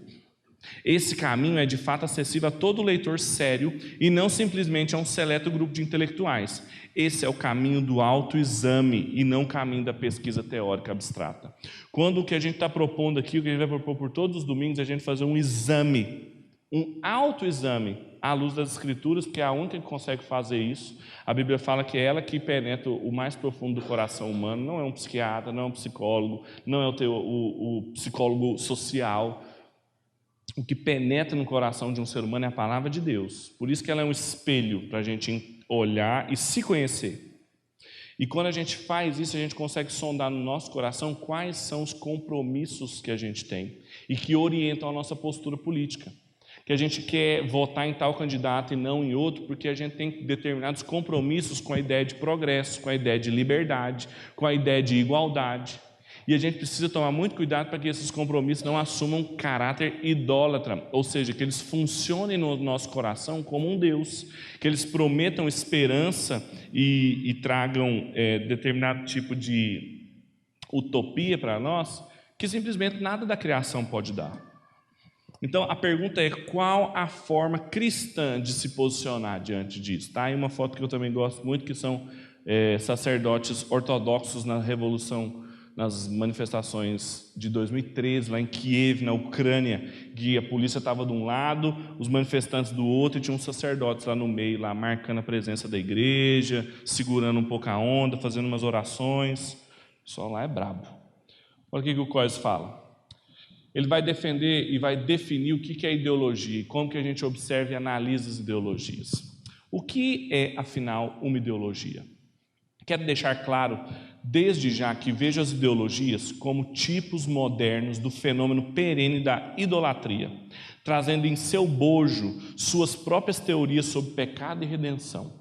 Esse caminho é de fato acessível a todo leitor sério e não simplesmente a um seleto grupo de intelectuais. Esse é o caminho do autoexame e não o caminho da pesquisa teórica abstrata. Quando o que a gente está propondo aqui, o que a gente vai propor por todos os domingos, é a gente fazer um exame, um autoexame à luz das Escrituras, porque é a única que consegue fazer isso. A Bíblia fala que é ela que penetra o mais profundo do coração humano, não é um psiquiatra, não é um psicólogo, não é o psicólogo social. O que penetra no coração de um ser humano é a palavra de Deus. Por isso que ela é um espelho para a gente olhar e se conhecer. E quando a gente faz isso, a gente consegue sondar no nosso coração quais são os compromissos que a gente tem e que orientam a nossa postura política. Que a gente quer votar em tal candidato e não em outro, porque a gente tem determinados compromissos com a ideia de progresso, com a ideia de liberdade, com a ideia de igualdade. E a gente precisa tomar muito cuidado para que esses compromissos não assumam caráter idólatra, ou seja, que eles funcionem no nosso coração como um Deus, que eles prometam esperança e tragam determinado tipo de utopia para nós, que simplesmente nada da criação pode dar. Então a pergunta é: qual a forma cristã de se posicionar diante disso? Tá aí uma foto que eu também gosto muito, que são sacerdotes ortodoxos na Revolução, nas manifestações de 2013, lá em Kiev, na Ucrânia, que a polícia estava de um lado, os manifestantes do outro, e tinha uns sacerdotes lá no meio, lá marcando a presença da igreja, segurando um pouco a onda, fazendo umas orações. O pessoal lá é brabo. Olha o que o Cois fala. Ele vai defender e vai definir o que é ideologia e como que a gente observa e analisa as ideologias. O que é, afinal, uma ideologia? Quero deixar claro, desde já, que vejo as ideologias como tipos modernos do fenômeno perene da idolatria, trazendo em seu bojo suas próprias teorias sobre pecado e redenção.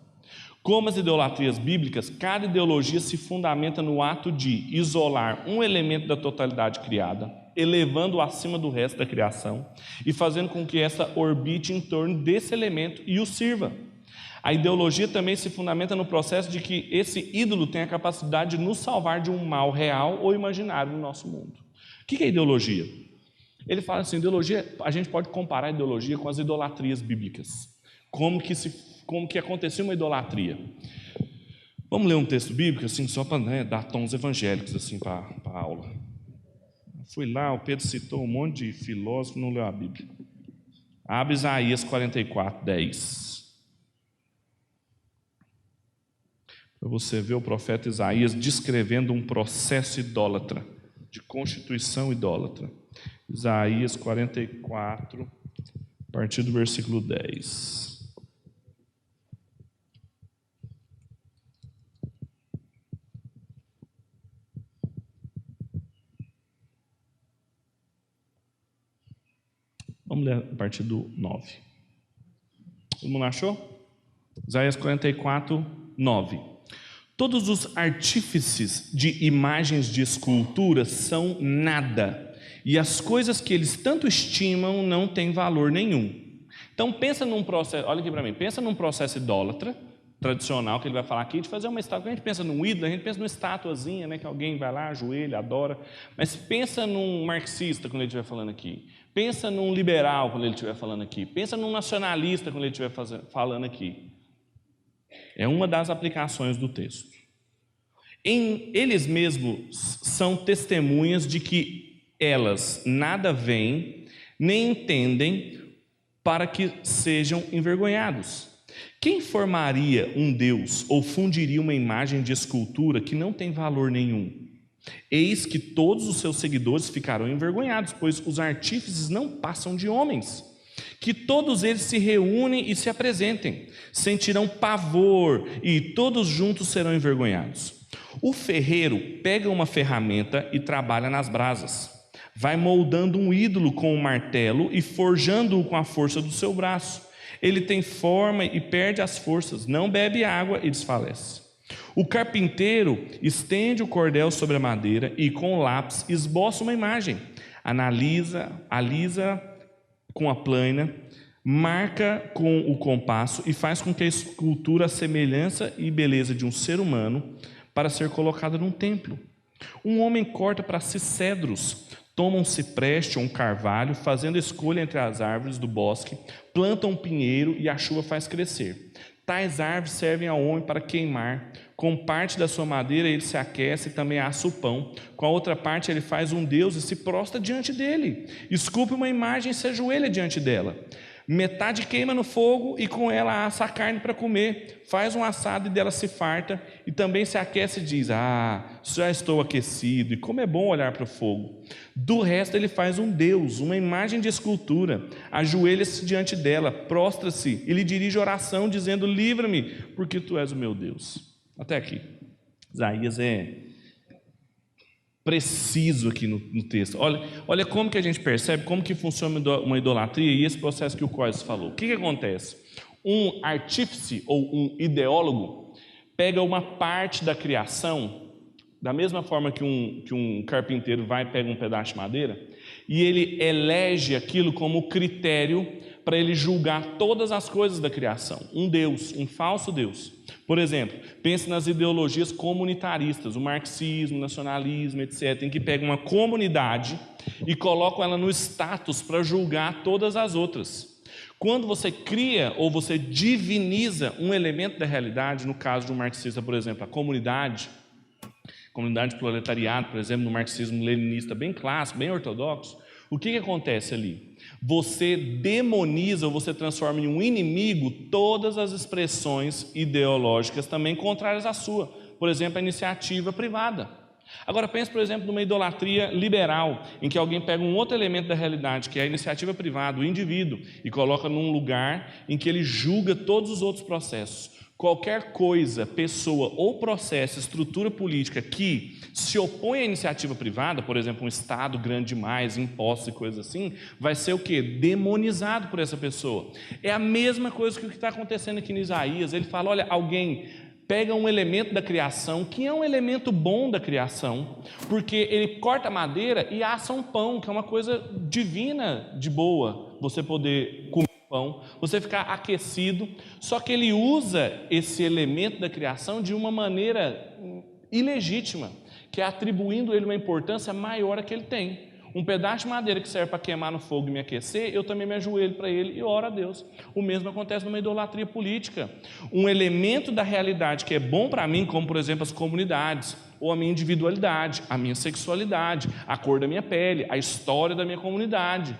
Como as idolatrias bíblicas, cada ideologia se fundamenta no ato de isolar um elemento da totalidade criada, elevando-o acima do resto da criação e fazendo com que essa orbite em torno desse elemento e o sirva. A ideologia também se fundamenta no processo de que esse ídolo tem a capacidade de nos salvar de um mal real ou imaginário no nosso mundo. O que é ideologia? Ele fala assim, ideologia, a gente pode comparar a ideologia com as idolatrias bíblicas. Como que aconteceu uma idolatria? Vamos ler um texto bíblico, assim, só para dar tons evangélicos assim, para a aula. Fui lá, o Pedro citou um monte de filósofo, não leu a Bíblia. Abre Isaías 44, 10. Para você ver o profeta Isaías descrevendo um processo idólatra, de constituição idólatra. Isaías 44, a partir do versículo 10. Vamos ler a partir do 9. Todo mundo achou? Isaías 44, 9. Todos os artífices de imagens de escultura são nada, e as coisas que eles tanto estimam não têm valor nenhum. Então pensa num processo, olha aqui para mim, pensa num processo idólatra, tradicional, que ele vai falar aqui, de fazer uma estátua. A gente pensa num ídolo, a gente pensa numa estatuazinha, né, que alguém vai lá, ajoelha, adora. Mas pensa num marxista, quando ele estiver falando aqui. Pensa num liberal, quando ele estiver falando aqui. Pensa num nacionalista, quando ele estiver falando aqui. É uma das aplicações do texto. Eles mesmos são testemunhas de que elas nada veem, nem entendem, para que sejam envergonhados. Quem formaria um Deus ou fundiria uma imagem de escultura que não tem valor nenhum? Eis que todos os seus seguidores ficarão envergonhados, pois os artífices não passam de homens. Que todos eles se reúnem e se apresentem, sentirão pavor e todos juntos serão envergonhados. O ferreiro pega uma ferramenta e trabalha nas brasas. Vai moldando um ídolo com um martelo e forjando-o com a força do seu braço. Ele tem forma e perde as forças, não bebe água e desfalece. O carpinteiro estende o cordel sobre a madeira e com o lápis esboça uma imagem. Alisa com a plana, marca com o compasso e faz com que a escultura a semelhança e beleza de um ser humano para ser colocada num templo. Um homem corta para si cedros, toma um cipreste ou um carvalho, fazendo escolha entre as árvores do bosque, planta um pinheiro e a chuva faz crescer. Tais árvores servem ao homem para queimar. Com parte da sua madeira ele se aquece e também assa o pão. Com a outra parte ele faz um deus e se prostra diante dele. Esculpe uma imagem e se ajoelha diante dela. Metade queima no fogo e com ela assa a carne para comer. Faz um assado e dela se farta e também se aquece e diz: já estou aquecido, e como é bom olhar para o fogo. Do resto ele faz um deus, uma imagem de escultura, ajoelha-se diante dela, prostra-se e lhe dirige oração dizendo: livra-me, porque tu és o meu Deus. Até aqui. Isaías é preciso aqui no texto. Olha como que a gente percebe como que funciona uma idolatria e esse processo que o Coyce falou. O que acontece? Um artífice ou um ideólogo pega uma parte da criação, da mesma forma que um carpinteiro vai e pega um pedaço de madeira, e ele elege aquilo como critério para ele julgar todas as coisas da criação. Um Deus, um falso Deus. Por exemplo, pense nas ideologias comunitaristas, o marxismo, o nacionalismo, etc., em que pega uma comunidade e coloca ela no status para julgar todas as outras. Quando você cria ou você diviniza um elemento da realidade, no caso de um marxista, por exemplo, a comunidade proletariado, por exemplo, no marxismo leninista bem clássico, bem ortodoxo, o que acontece ali? Você demoniza ou você transforma em um inimigo todas as expressões ideológicas também contrárias à sua. Por exemplo, a iniciativa privada. Agora pense, por exemplo, numa idolatria liberal, em que alguém pega um outro elemento da realidade, que é a iniciativa privada, o indivíduo, e coloca num lugar em que ele julga todos os outros processos. Qualquer coisa, pessoa ou processo, estrutura política que se opõe à iniciativa privada, por exemplo, um Estado grande demais, impostos e coisas assim, vai ser o quê? Demonizado por essa pessoa. É a mesma coisa que o que está acontecendo aqui em Isaías. Ele fala, olha, alguém pega um elemento da criação, que é um elemento bom da criação, porque ele corta a madeira e assa um pão, que é uma coisa divina, de boa, você poder comer pão, você ficar aquecido, só que ele usa esse elemento da criação de uma maneira ilegítima, que é atribuindo ele uma importância maior a que ele tem. Um pedaço de madeira que serve para queimar no fogo e me aquecer, eu também me ajoelho para ele e oro a Deus. O mesmo acontece numa idolatria política. Um elemento da realidade que é bom para mim, como por exemplo as comunidades, ou a minha individualidade, a minha sexualidade, a cor da minha pele, a história da minha comunidade.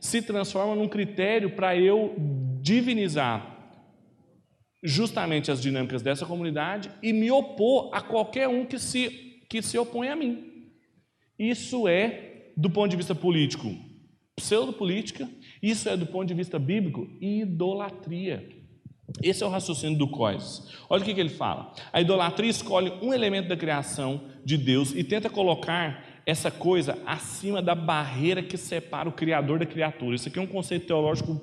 Se transforma num critério para eu divinizar justamente as dinâmicas dessa comunidade e me opor a qualquer um que se opõe a mim. Isso é, do ponto de vista político, pseudopolítica. Isso é, do ponto de vista bíblico, idolatria. Esse é o raciocínio do Coises. Olha o que ele fala. A idolatria escolhe um elemento da criação de Deus e tenta colocar essa coisa acima da barreira que separa o Criador da criatura. Isso aqui é um conceito teológico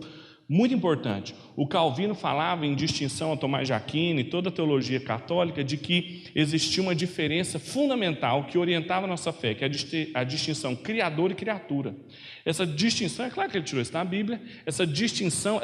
muito importante. O Calvino falava em distinção a Tomás de Aquino e toda a teologia católica de que existia uma diferença fundamental que orientava a nossa fé, que é a distinção criador e criatura. Essa distinção, é claro que ele tirou isso da Bíblia, essa distinção,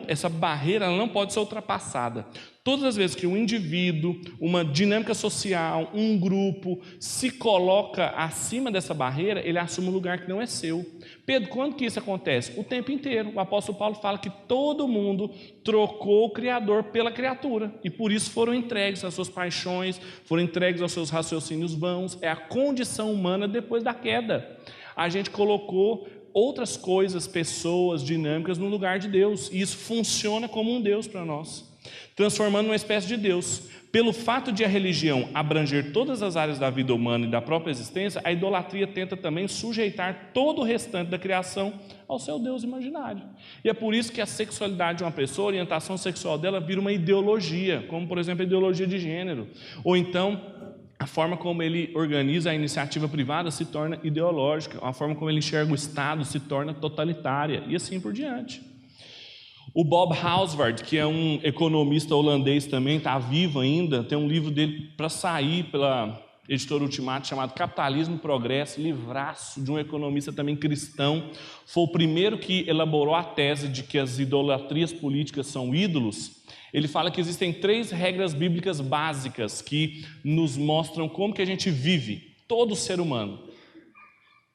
essa barreira, ela não pode ser ultrapassada. Todas as vezes que um indivíduo, uma dinâmica social, um grupo se coloca acima dessa barreira, ele assume um lugar que não é seu. Pedro, quando que isso acontece? O tempo inteiro. O apóstolo Paulo fala que todo mundo trocou o Criador pela criatura e por isso foram entregues às suas paixões, foram entregues aos seus raciocínios vãos. É a condição humana depois da queda. A gente colocou outras coisas, pessoas, dinâmicas no lugar de Deus, e isso funciona como um Deus para nós, transformando numa espécie de Deus. Pelo fato de a religião abranger todas as áreas da vida humana e da própria existência, a idolatria tenta também sujeitar todo o restante da criação ao seu Deus imaginário. E é por isso que a sexualidade de uma pessoa, a orientação sexual dela vira uma ideologia, como por exemplo a ideologia de gênero, ou então a forma como ele organiza a iniciativa privada se torna ideológica, a forma como ele enxerga o Estado se torna totalitária, e assim por diante. O Bob Hausward, que é um economista holandês também, está vivo ainda, tem um livro dele para sair pela editora Ultimato, chamado Capitalismo e Progresso, livraço de um economista também cristão. Foi o primeiro que elaborou a tese de que as idolatrias políticas são ídolos. Ele fala que existem 3 regras bíblicas básicas que nos mostram como que a gente vive, todo ser humano.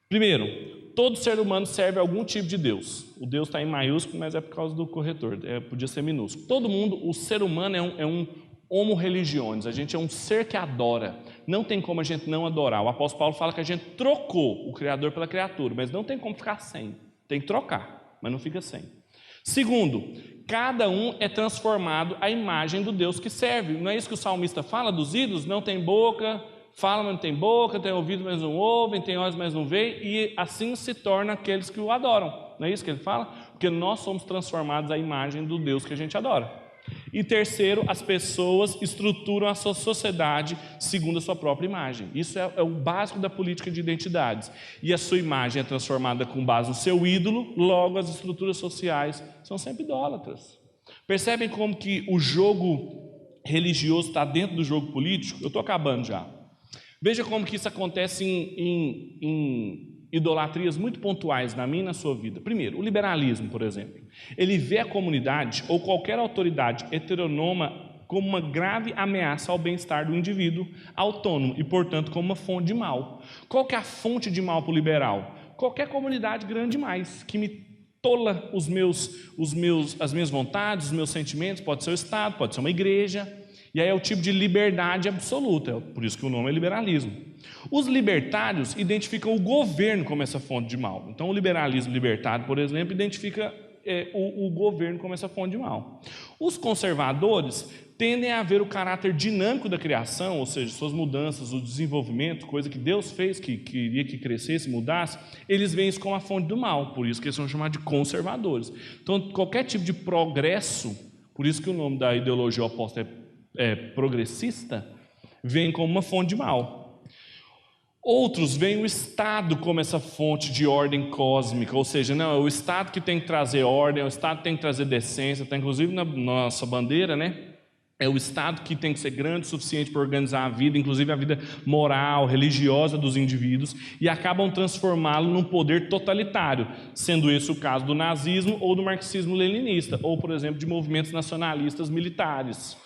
Primeiro, todo ser humano serve a algum tipo de Deus. O Deus está em maiúsculo, mas é por causa do corretor, podia ser minúsculo. Todo mundo, o ser humano é um homo religiones, a gente é um ser que adora. Não tem como a gente não adorar. O apóstolo Paulo fala que a gente trocou o Criador pela criatura, mas não tem como ficar sem. Tem que trocar, mas não fica sem. Segundo, cada um é transformado à imagem do Deus que serve. Não é isso que o salmista fala dos ídolos? Não tem boca, fala, mas não tem boca, tem ouvido, mas não ouvem, tem olhos, mas não veem, e assim se tornam aqueles que o adoram. Não é isso que ele fala? Porque nós somos transformados à imagem do Deus que a gente adora. E terceiro, as pessoas estruturam a sua sociedade segundo a sua própria imagem. Isso é o básico da política de identidades. E a sua imagem é transformada com base no seu ídolo, logo as estruturas sociais são sempre idólatras. Percebem como que o jogo religioso está dentro do jogo político? Eu estou acabando já. Veja como que isso acontece em idolatrias muito pontuais na minha e na sua vida. Primeiro, o liberalismo, por exemplo. Ele vê a comunidade ou qualquer autoridade heteronômica como uma grave ameaça ao bem-estar do indivíduo autônomo e, portanto, como uma fonte de mal. Qual que é a fonte de mal para o liberal? Qualquer comunidade grande demais, que me tola as minhas vontades, os meus sentimentos. Pode ser o Estado, pode ser uma igreja. E aí é o tipo de liberdade absoluta, por isso que o nome é liberalismo. Os libertários identificam o governo como essa fonte de mal. Então o liberalismo libertário, por exemplo, identifica o governo como essa fonte de mal. Os conservadores tendem a ver o caráter dinâmico da criação, ou seja, suas mudanças, o desenvolvimento, coisa que Deus fez, que queria que crescesse, mudasse, eles veem isso como a fonte do mal, por isso que eles são chamados de conservadores. Então qualquer tipo de progresso, por isso que o nome da ideologia oposta progressista, vem como uma fonte de mal. Outros veem o Estado como essa fonte de ordem cósmica, ou seja, não, é o Estado que tem que trazer ordem, é o Estado que tem que trazer decência, está inclusive na nossa bandeira, né? É o Estado que tem que ser grande o suficiente para organizar a vida, inclusive a vida moral, religiosa dos indivíduos, e acabam transformá-lo num poder totalitário, sendo esse o caso do nazismo ou do marxismo-leninista, ou, por exemplo, de movimentos nacionalistas militares.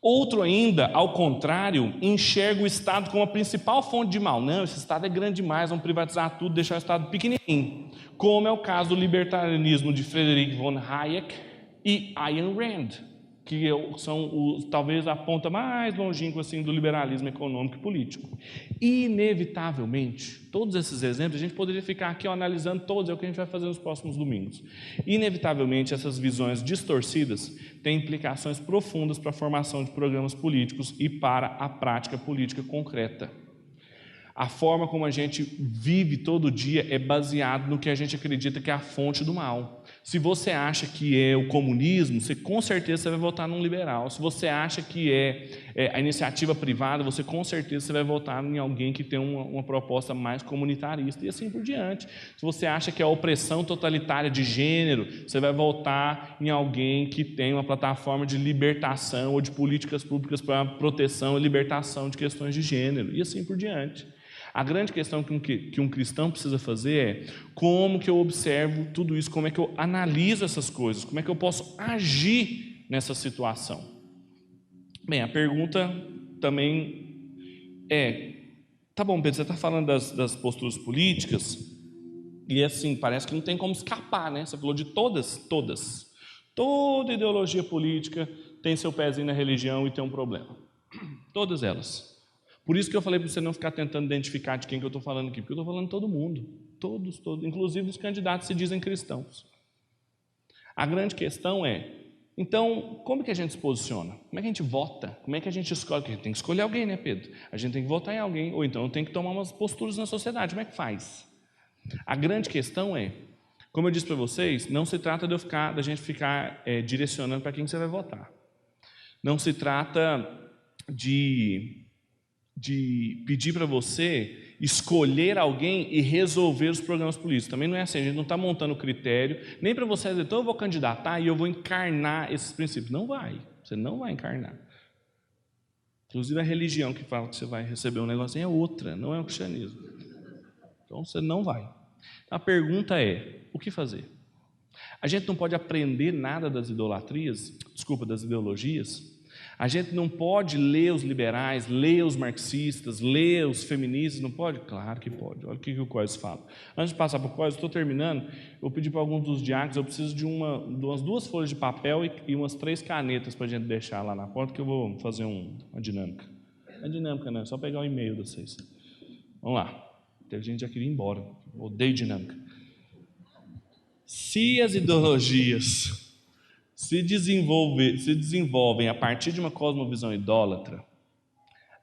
Outro ainda, ao contrário, enxerga o Estado como a principal fonte de mal. Não, esse Estado é grande demais, vamos privatizar tudo, deixar o Estado pequenininho. Como é o caso do libertarianismo de Friedrich von Hayek e Ayn Rand. que são talvez a ponta mais longínqua assim, do liberalismo econômico e político. Inevitavelmente, todos esses exemplos, a gente poderia ficar aqui analisando todos, é o que a gente vai fazer nos próximos domingos. Inevitavelmente, essas visões distorcidas têm implicações profundas para a formação de programas políticos e para a prática política concreta. A forma como a gente vive todo dia é baseado no que a gente acredita que é a fonte do mal. Se você acha que é o comunismo, você com certeza vai votar num liberal. Se você acha que é a iniciativa privada, você com certeza vai votar em alguém que tem uma proposta mais comunitarista e assim por diante. Se você acha que é a opressão totalitária de gênero, você vai votar em alguém que tem uma plataforma de libertação ou de políticas públicas para proteção e libertação de questões de gênero e assim por diante. A grande questão que um cristão precisa fazer é como que eu observo tudo isso, como é que eu analiso essas coisas, como é que eu posso agir nessa situação. Bem, a pergunta também tá bom, Pedro, você está falando das posturas políticas e assim, parece que não tem como escapar, né? Você falou de todas. Toda ideologia política tem seu pezinho na religião e tem um problema. Todas elas. Por isso que eu falei para você não ficar tentando identificar de quem que eu estou falando aqui, porque eu estou falando de todo mundo, todos, inclusive os candidatos se dizem cristãos. A grande questão é, então, como que a gente se posiciona? Como é que a gente vota? Como é que a gente escolhe? Porque a gente tem que escolher alguém, né, Pedro? A gente tem que votar em alguém, ou então eu tenho que tomar umas posturas na sociedade. Como é que faz? A grande questão é, como eu disse para vocês, não se trata da gente ficar direcionando para quem você vai votar. Não se trata de pedir para você escolher alguém e resolver os programas políticos. Também não é assim, a gente não está montando critério, nem para você dizer, então eu vou candidatar e eu vou encarnar esses princípios. Não vai, você não vai encarnar. Inclusive a religião que fala que você vai receber um negocinho é outra, não é o cristianismo. Então você não vai. A pergunta é, o que fazer? A gente não pode aprender nada das ideologias. A gente não pode ler os liberais, ler os marxistas, ler os feministas, não pode? Claro que pode. Olha o que o Cois fala. Antes de passar para o Cois, estou terminando, eu vou pedir para alguns dos diáconos, eu preciso de umas 2 folhas de papel e umas 3 canetas para a gente deixar lá na porta, que eu vou fazer uma dinâmica. Não é dinâmica, não, é só pegar o e-mail de vocês. Vamos lá. Teve gente já queria ir embora. Odeio dinâmica. Se as ideologias se desenvolvem a partir de uma cosmovisão idólatra,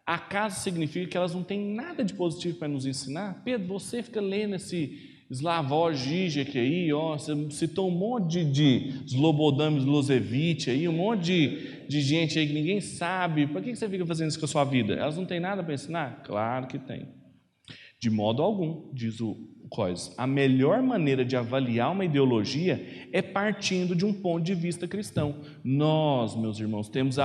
acaso significa que elas não têm nada de positivo para nos ensinar? Pedro, você fica lendo esse Slavoj Žižek aí, você citou um monte de Slobodan Milošević aí, um monte de gente aí que ninguém sabe. Para que você fica fazendo isso com a sua vida? Elas não têm nada para ensinar? Claro que tem. De modo algum, diz o Cois, a melhor maneira de avaliar uma ideologia é partindo de um ponto de vista cristão. Nós, meus irmãos, temos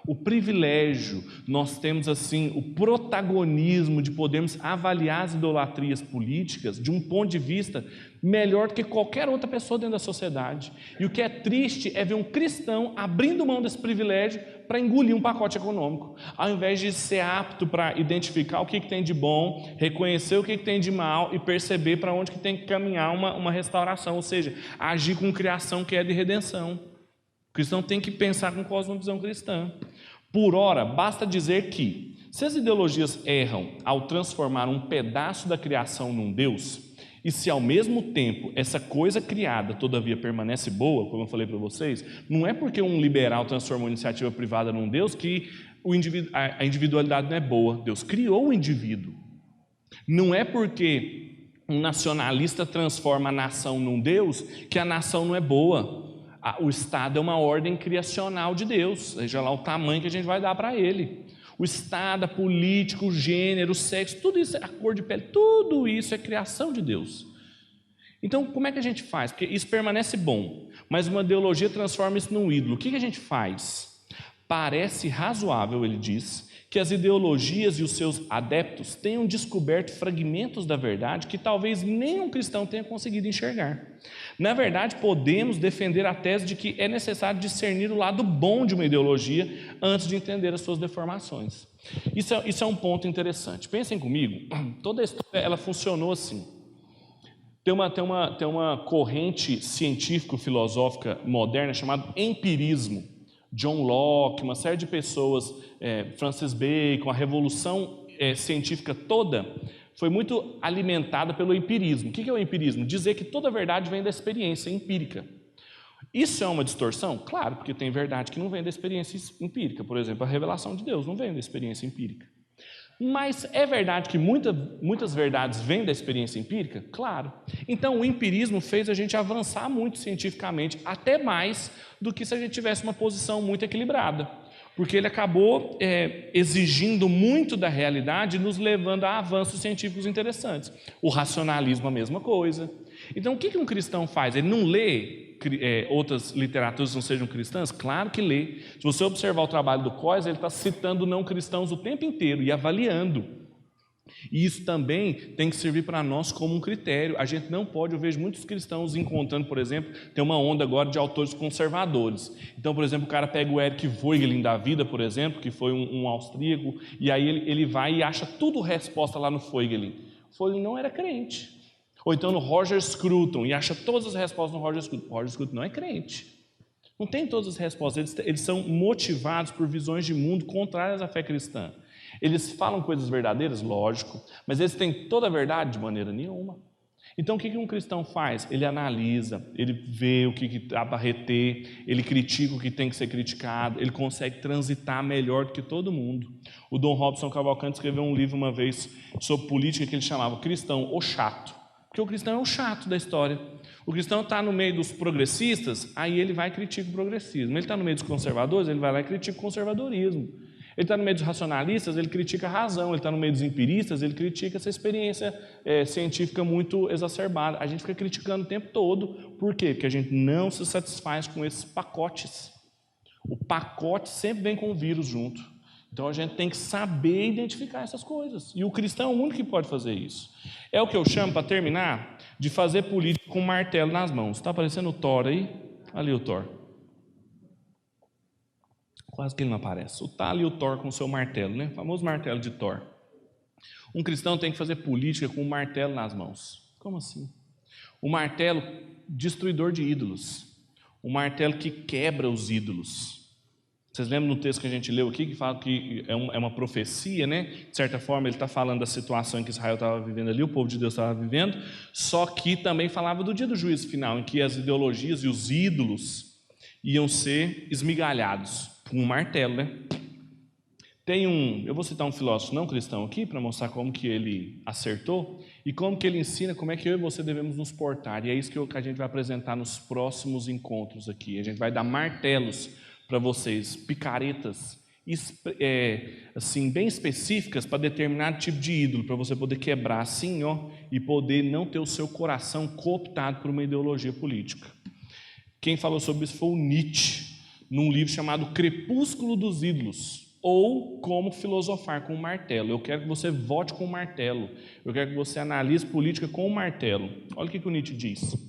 o privilégio, nós temos assim o protagonismo de podermos avaliar as idolatrias políticas de um ponto de vista melhor do que qualquer outra pessoa dentro da sociedade. E o que é triste é ver um cristão abrindo mão desse privilégio para engolir um pacote econômico, ao invés de ser apto para identificar o que tem de bom, reconhecer o que tem de mal e perceber para onde que tem que caminhar uma restauração, ou seja, agir com criação que é de redenção. O cristão tem que pensar com cosmovisão cristã. Por ora, basta dizer que, se as ideologias erram ao transformar um pedaço da criação num Deus, e se ao mesmo tempo essa coisa criada todavia permanece boa, como eu falei para vocês, não é porque um liberal transformou a iniciativa privada num Deus que a individualidade não é boa. Deus criou o indivíduo. Não é porque um nacionalista transforma a nação num Deus que a nação não é boa. O Estado é uma ordem criacional de Deus, seja lá o tamanho que a gente vai dar para ele. O Estado, a política, o gênero, o sexo, tudo isso, a cor de pele, tudo isso é criação de Deus. Então, como é que a gente faz? Porque isso permanece bom, mas uma ideologia transforma isso num ídolo. O que a gente faz? Parece razoável, ele diz, que as ideologias e os seus adeptos tenham descoberto fragmentos da verdade que talvez nenhum cristão tenha conseguido enxergar. Na verdade, podemos defender a tese de que é necessário discernir o lado bom de uma ideologia antes de entender as suas deformações. Isso é um ponto interessante. Pensem comigo, toda a história ela funcionou assim. Tem uma corrente científico-filosófica moderna chamada empirismo. John Locke, uma série de pessoas, Francis Bacon, a revolução científica toda, foi muito alimentada pelo empirismo. O que é o empirismo? Dizer que toda verdade vem da experiência empírica. Isso é uma distorção? Claro, porque tem verdade que não vem da experiência empírica. Por exemplo, a revelação de Deus não vem da experiência empírica. Mas é verdade que muitas verdades vêm da experiência empírica? Claro. Então, o empirismo fez a gente avançar muito cientificamente, até mais do que se a gente tivesse uma posição muito equilibrada. Porque ele acabou exigindo muito da realidade, nos levando a avanços científicos interessantes. O racionalismo, a mesma coisa. Então, o que um cristão faz? Ele não lê outras literaturas que não sejam cristãs? Claro que lê. Se você observar o trabalho do Coyes, ele está citando não cristãos o tempo inteiro e avaliando. E isso também tem que servir para nós como um critério. A gente não pode, eu vejo muitos cristãos encontrando, por exemplo, tem uma onda agora de autores conservadores. Então, por exemplo, o cara pega o Eric Voegelin da vida, por exemplo, que foi um austríaco, e aí ele vai e acha tudo resposta lá no Voegelin. Voegelin não era crente. Ou então no Roger Scruton, e acha todas as respostas no Roger Scruton. Roger Scruton não é crente. Não tem todas as respostas. Eles são motivados por visões de mundo contrárias à fé cristã. Eles falam coisas verdadeiras? Lógico. Mas eles têm toda a verdade? De maneira nenhuma. Então o que um cristão faz? Ele analisa, ele vê o que dá para reter, ele critica o que tem que ser criticado, ele consegue transitar melhor do que todo mundo. O Dom Robson Cavalcante escreveu um livro uma vez sobre política que ele chamava Cristão, o Chato. Porque o cristão é o chato da história. O cristão está no meio dos progressistas, aí ele vai e critica o progressismo. Ele está no meio dos conservadores, ele vai lá e critica o conservadorismo. Ele está no meio dos racionalistas, ele critica a razão. Ele está no meio dos empiristas, ele critica essa experiência científica muito exacerbada. A gente fica criticando o tempo todo. Por quê? Porque a gente não se satisfaz com esses pacotes. O pacote sempre vem com o vírus junto. Então a gente tem que saber identificar essas coisas. E o cristão é o único que pode fazer isso. É o que eu chamo, para terminar, de fazer política com um martelo nas mãos. Está aparecendo o Thor aí? Ali o Thor. Quase que ele não aparece. Está ali o Thor com o seu martelo, né? O famoso martelo de Thor. Um cristão tem que fazer política com um martelo nas mãos. Como assim? O martelo destruidor de ídolos. O martelo que quebra os ídolos. Vocês lembram no texto que a gente leu aqui, que fala que é uma profecia, né? De certa forma, ele está falando da situação em que Israel estava vivendo ali, o povo de Deus estava vivendo, só que também falava do dia do juízo final, em que as ideologias e os ídolos iam ser esmigalhados com um martelo, né? Eu vou citar um filósofo não cristão aqui, para mostrar como que ele acertou, e como que ele ensina como é que eu e você devemos nos portar, e é isso que a gente vai apresentar nos próximos encontros aqui. A gente vai dar martelos para vocês, picaretas assim, bem específicas para determinado tipo de ídolo, para você poder quebrar assim, ó, e poder não ter o seu coração cooptado por uma ideologia política. Quem falou sobre isso foi o Nietzsche, num livro chamado Crepúsculo dos Ídolos, ou Como Filosofar com o Martelo. Eu quero que você vote com o martelo, eu quero que você analise política com o martelo. Olha o que o Nietzsche diz.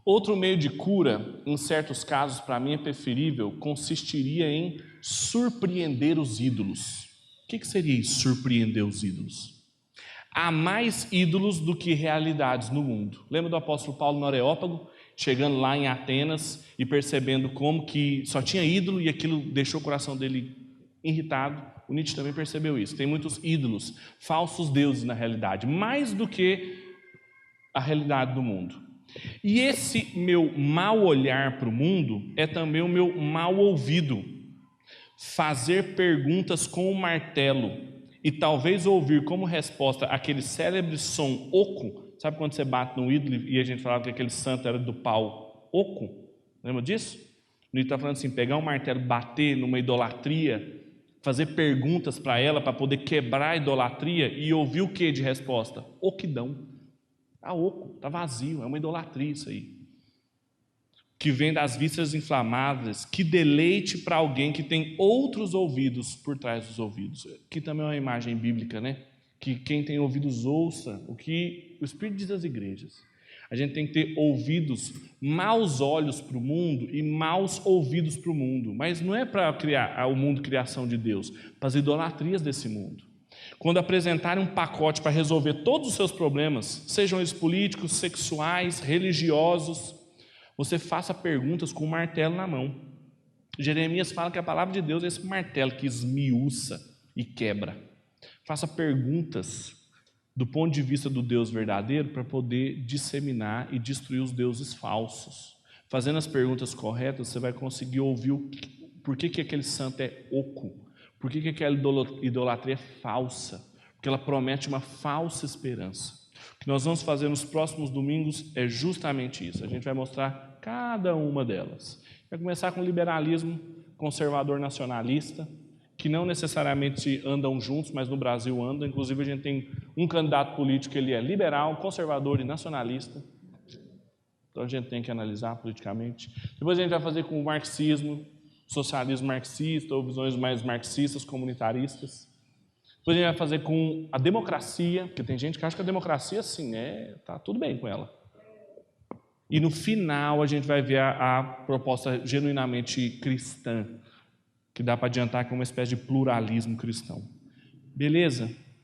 Outro meio de cura, em certos casos, para mim é preferível, consistiria em surpreender os ídolos. O que seria isso, surpreender os ídolos? Há mais ídolos do que realidades no mundo. Lembra do apóstolo Paulo no Areópago? Chegando lá em Atenas e percebendo como que só tinha ídolo e aquilo deixou o coração dele irritado. O Nietzsche também percebeu isso. Tem muitos ídolos, falsos deuses na realidade, mais do que a realidade do mundo. E esse meu mau olhar para o mundo é também o meu mau ouvido. Fazer perguntas com o martelo e talvez ouvir como resposta aquele célebre som oco. Sabe quando você bate no ídolo e a gente falava que aquele santo era do pau oco? Lembra disso? O Nietzsche está falando assim, pegar um martelo, bater numa idolatria, fazer perguntas para ela para poder quebrar a idolatria e ouvir o que de resposta? Oquidão. Está oco, está vazio, é uma idolatria isso aí. Que vem das vísceras inflamáveis, que deleite para alguém que tem outros ouvidos por trás dos ouvidos. Que também é uma imagem bíblica, né? Que quem tem ouvidos ouça o que o Espírito diz às igrejas. A gente tem que ter ouvidos, maus olhos para o mundo e maus ouvidos para o mundo. Mas não é para criar o mundo criação de Deus, para as idolatrias desse mundo. Quando apresentarem um pacote para resolver todos os seus problemas, sejam eles políticos, sexuais, religiosos, você faça perguntas com o martelo na mão. Jeremias fala que a palavra de Deus é esse martelo que esmiuça e quebra. Faça perguntas do ponto de vista do Deus verdadeiro para poder disseminar e destruir os deuses falsos. Fazendo as perguntas corretas, você vai conseguir ouvir por que aquele santo é oco, por que aquela idolatria é falsa, porque ela promete uma falsa esperança. O que nós vamos fazer nos próximos domingos é justamente isso. A gente vai mostrar cada uma delas. Vai começar com o liberalismo conservador nacionalista, que não necessariamente andam juntos, mas no Brasil andam. Inclusive, a gente tem um candidato político, ele é liberal, conservador e nacionalista. Então, a gente tem que analisar politicamente. Depois a gente vai fazer com o marxismo, socialismo marxista, ou visões mais marxistas, comunitaristas. Depois a gente vai fazer com a democracia, porque tem gente que acha que a democracia, assim, tá tudo bem com ela. E no final a gente vai ver a proposta genuinamente cristã, que dá para adiantar que é uma espécie de pluralismo cristão. Beleza?